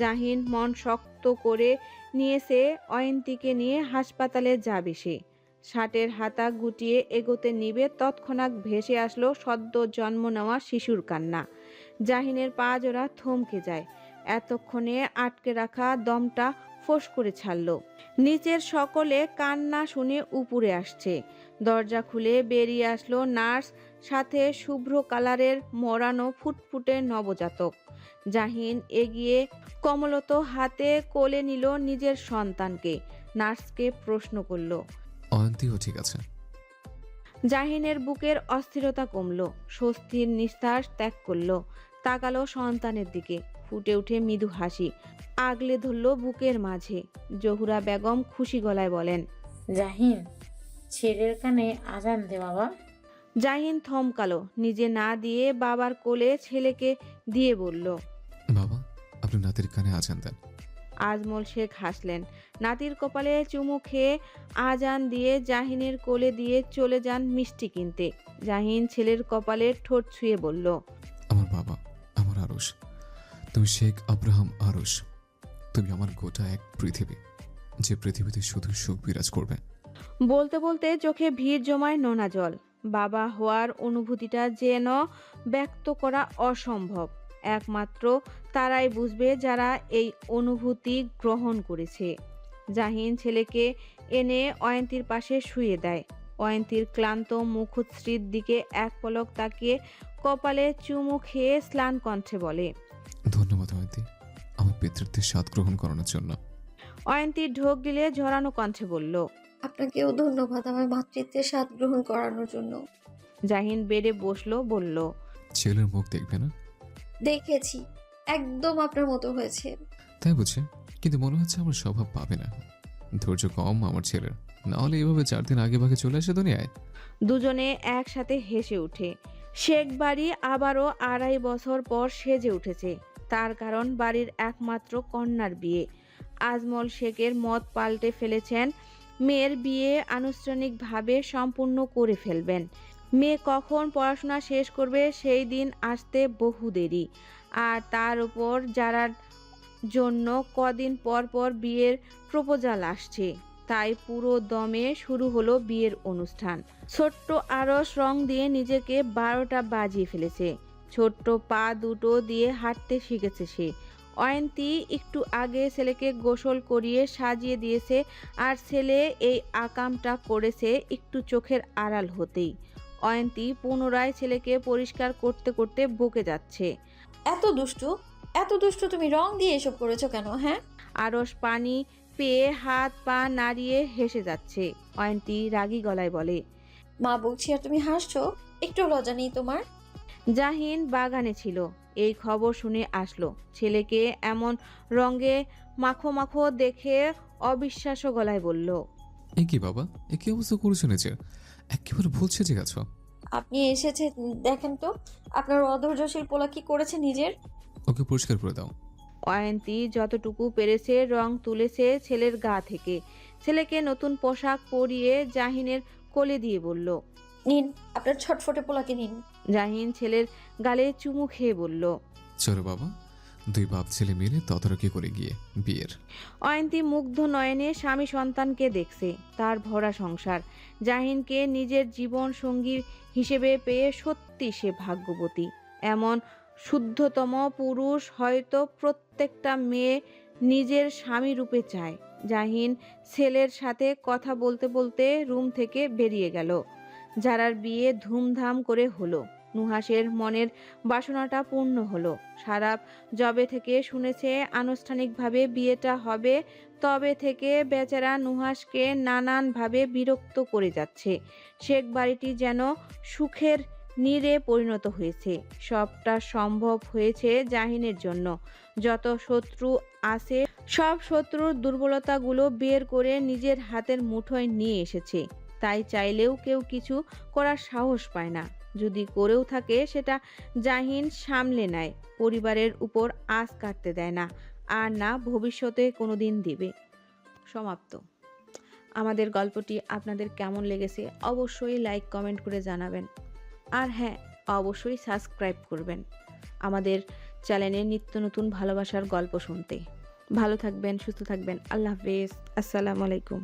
জাহিন মন শক্ত করে নিয়েছে, অয়ন্তীকে নিয়ে হাসপাতালে যাবে সে। শার্টের হাতা গুটিয়ে এগোতে নিবে, তৎক্ষণাৎ ভেসে আসলো সদ্য জন্ম নেওয়া শিশুর কান্না। জাহিনের পা জোড়া থমকে যায়। এতক্ষণে আটকে রাখা দমটা ফোঁস করে ছাড়ল। নিচের সকলে কান্না শুনে উপরে আসছে। দরজা খুলে বেরিয়ে আসলো নার্স, সাথে শুভ্র কালারের মোড়ানো ফুটফুটে নবজাতক। জাহিন এগিয়ে কমলত হাতে কোলে নিল নিজের সন্তানকে। নার্সকে প্রশ্ন করলো, অয়ন্তীও ঠিক আছে? জাহিনের বুকের অস্থিরতা কমলো, স্বস্তির নিঃশ্বাস ত্যাগ করলো। তাকালো সন্তানের দিকে, ফুটে উঠে মৃদু হাসি আগলে ধরল বুকের মাঝে। জহুরা বেগম খুশি গলায় বলেন, জাহিন, ছেলের কানে আজান দে বাবা। জাহিন থমকালো, নিজে না দিয়ে বাবার কোলে ছেলেকে দিয়ে বলল, বাবা আপনি নাতির কানে আজান দেন। আজমল শেখ হাসলেন। নাতির কপালে চুমু খেয়ে আজান দিয়ে জাহিনের কোলে দিয়ে চলে যান মিষ্টি কিনতে। জাহিন ছেলের কপালে ঠোঁট ছুঁয়ে বলল, আমার বাবা, আমার আরশ, তুমি শেখ আব্রাহাম আরশ, তুমি আমার গোটা এক পৃথিবী, যে পৃথিবীতে শুধু সুখ বিরাজ করবে। বলতে বলতে চোখে ভিড় জমায় নোনা জল। বাবা হওয়ার অনুভূতিটা যেন ব্যক্ত করা অসম্ভব। একমাত্র তারাই বুঝবে যারা এই অনুভূতি গ্রহণ করেছে। জাহিন ছেলেকে এনে অয়ন্তীর পাশে শুয়ে দেয়। অয়ন্তীর ক্লান্ত মুখশ্রীর দিকে এক পলক তাকিয়ে কপালে চুমু খেয়ে স্নান কণ্ঠে বলে, ধন্যবাদ অয়ন্তী, আমার পিতৃত্বের স্বাদ গ্রহণ করানোর জন্য। অয়ন্তী ঢোক গিলে ঝরানো কণ্ঠে বলল, আপনাকেও ধন্যবাদ আমার মাতৃত্বের স্বাদ গ্রহণ করানোর জন্য। জাহিন বেডে বসলো, বলল, ছেলের মুখ দেখবে না? দেখেছি, একদম আপনার মতো হয়েছে। তাই বুঝে, কিন্তু মনে হচ্ছে আমার স্বভাব পাবে না। ধৈর্য কম আমার ছেলের, না হলে এভাবে 4 দিন আগে ভাগে চলে আসে দুনিয়ায়। দুজনে একসাথে হেসে উঠে। শেখ বাড়ি আবারও 2.5 বছর পর সেজে উঠেছে। তার কারণ বাড়ির একমাত্র কন্যার বিয়ে। আজমল শেখের মত পাল্টে ফেলেছেন, মেয়ের বিয়ে আনুষ্ঠানিকভাবে সম্পূর্ণ করে ফেলবেন। মেয়ে কখন পড়াশোনা শেষ করবে সেই দিন আসতে বহু দেরি। আর তার উপর যারার জন্য কদিন পর পর বিয়ের প্রপোজাল আসছে। তাই পুরো দমে শুরু হলো বিয়ের অনুষ্ঠান। ছোট্ট আরস রং দিয়ে নিজেকে 12টা বাজিয়ে ফেলেছে। ছোট্ট পা দুটো দিয়ে হাঁটতে শিখেছে সে। অয়ন্তী একটু আগে ছেলেকে গোসল করিয়ে সাজিয়ে দিয়েছে, আর ছেলে এই আকামটা করেছে একটু চোখের আড়াল হতেই। অয়ন্তী পুনরায় ছেলেকে পরিষ্কার করতে করতে বকে যাচ্ছে। এত দুষ্টু তুমি রং দিয়ে এসব করেছো কেন? হ্যাঁ, আরস পানি পেয়ে হাত পা নাড়িয়ে হেসে যাচ্ছে। অয়ন্তী রাগী গলায় বলে, মা বলছি আর তুমি হাসছো, একটু লজ্জা নেই তোমার? জাহিন বাগানে ছিল, এই খবর শুনে আসলো। ছেলেকে এমন রঙে মাখো মাখো দেখে অবিশ্বাস্য গলায় বলল, এ কি বাবা, এ কি অবস্থা করেছো নিজের? একেবারে ভুল সেজে গেছো। আপনি এসেছে দেখেন তো আপনার অধৈর্যশীল পোলা কি করেছে নিজের। ওকে পরিষ্কার করে দাও। অয়ন্তী যতটুকু পেরেছে রং তুলেছে ছেলের গা থেকে। ছেলেকে নতুন পোশাক পরিয়ে জাহিনের কোলে দিয়ে বলল, নিন আপনার ছটফটে পোলাকে নিন। জাহিন ছেলের গালে চুমু খেয়ে বলল, চলো বাবা, দুই বাপ ছেলে মিলে তদারকি করে গিয়ে বিয়ের। অয়ন্তী মুগ্ধ নয়নে স্বামী সন্তানকে দেখছে, তার ভরা সংসার। জাহিনকে নিজের জীবন সঙ্গী হিসেবে পেয়ে সত্যি সে ভাগ্যবতী। এমন শুদ্ধতম পুরুষ হয়তো প্রত্যেকটা মেয়ে নিজের স্বামী রূপে চায়। জাহিন ছেলের সাথে কথা বলতে বলতে রুম থেকে বেরিয়ে গেল। যারার বিয়ে ধুমধাম করে হলো। নুহাসের মনের বাসনাটা পূর্ণ হলো। সারাপ যবে থেকে শুনেছে আনুষ্ঠানিকভাবে বিয়েটা হবে, তবে থেকে বেচারা নুহাসকে নানানভাবে বিরক্ত করে যাচ্ছে। শেখ বাড়িটি যেন সুখের নীড়ে পরিণত হয়েছে। সবটা সম্ভব হয়েছে জাহিনের জন্য। যত শত্রু আছে সব শত্রুর দুর্বলতাগুলো বের করে নিজের হাতের মুঠোয় নিয়ে এসেছে। তাই চাইলেও কেউ কিছু করার সাহস পায় না। যদি করেও থাকে সেটা জাহিন সামলে নেয়, পরিবারের উপর আঁচ কাটতে দেয় না, আর না ভবিষ্যতে কোনোদিন দিবে। সমাপ্ত। আমাদের গল্পটি আপনাদের কেমন লেগেছে অবশ্যই লাইক কমেন্ট করে জানাবেন। আর হ্যাঁ, অবশ্যই সাবস্ক্রাইব করবেন আমাদের চ্যানেলে নিত্য নতুন ভালোবাসার গল্প শুনতে। ভালো থাকবেন, সুস্থ থাকবেন। আল্লাহ হাফেজ। আসসালামু আলাইকুম।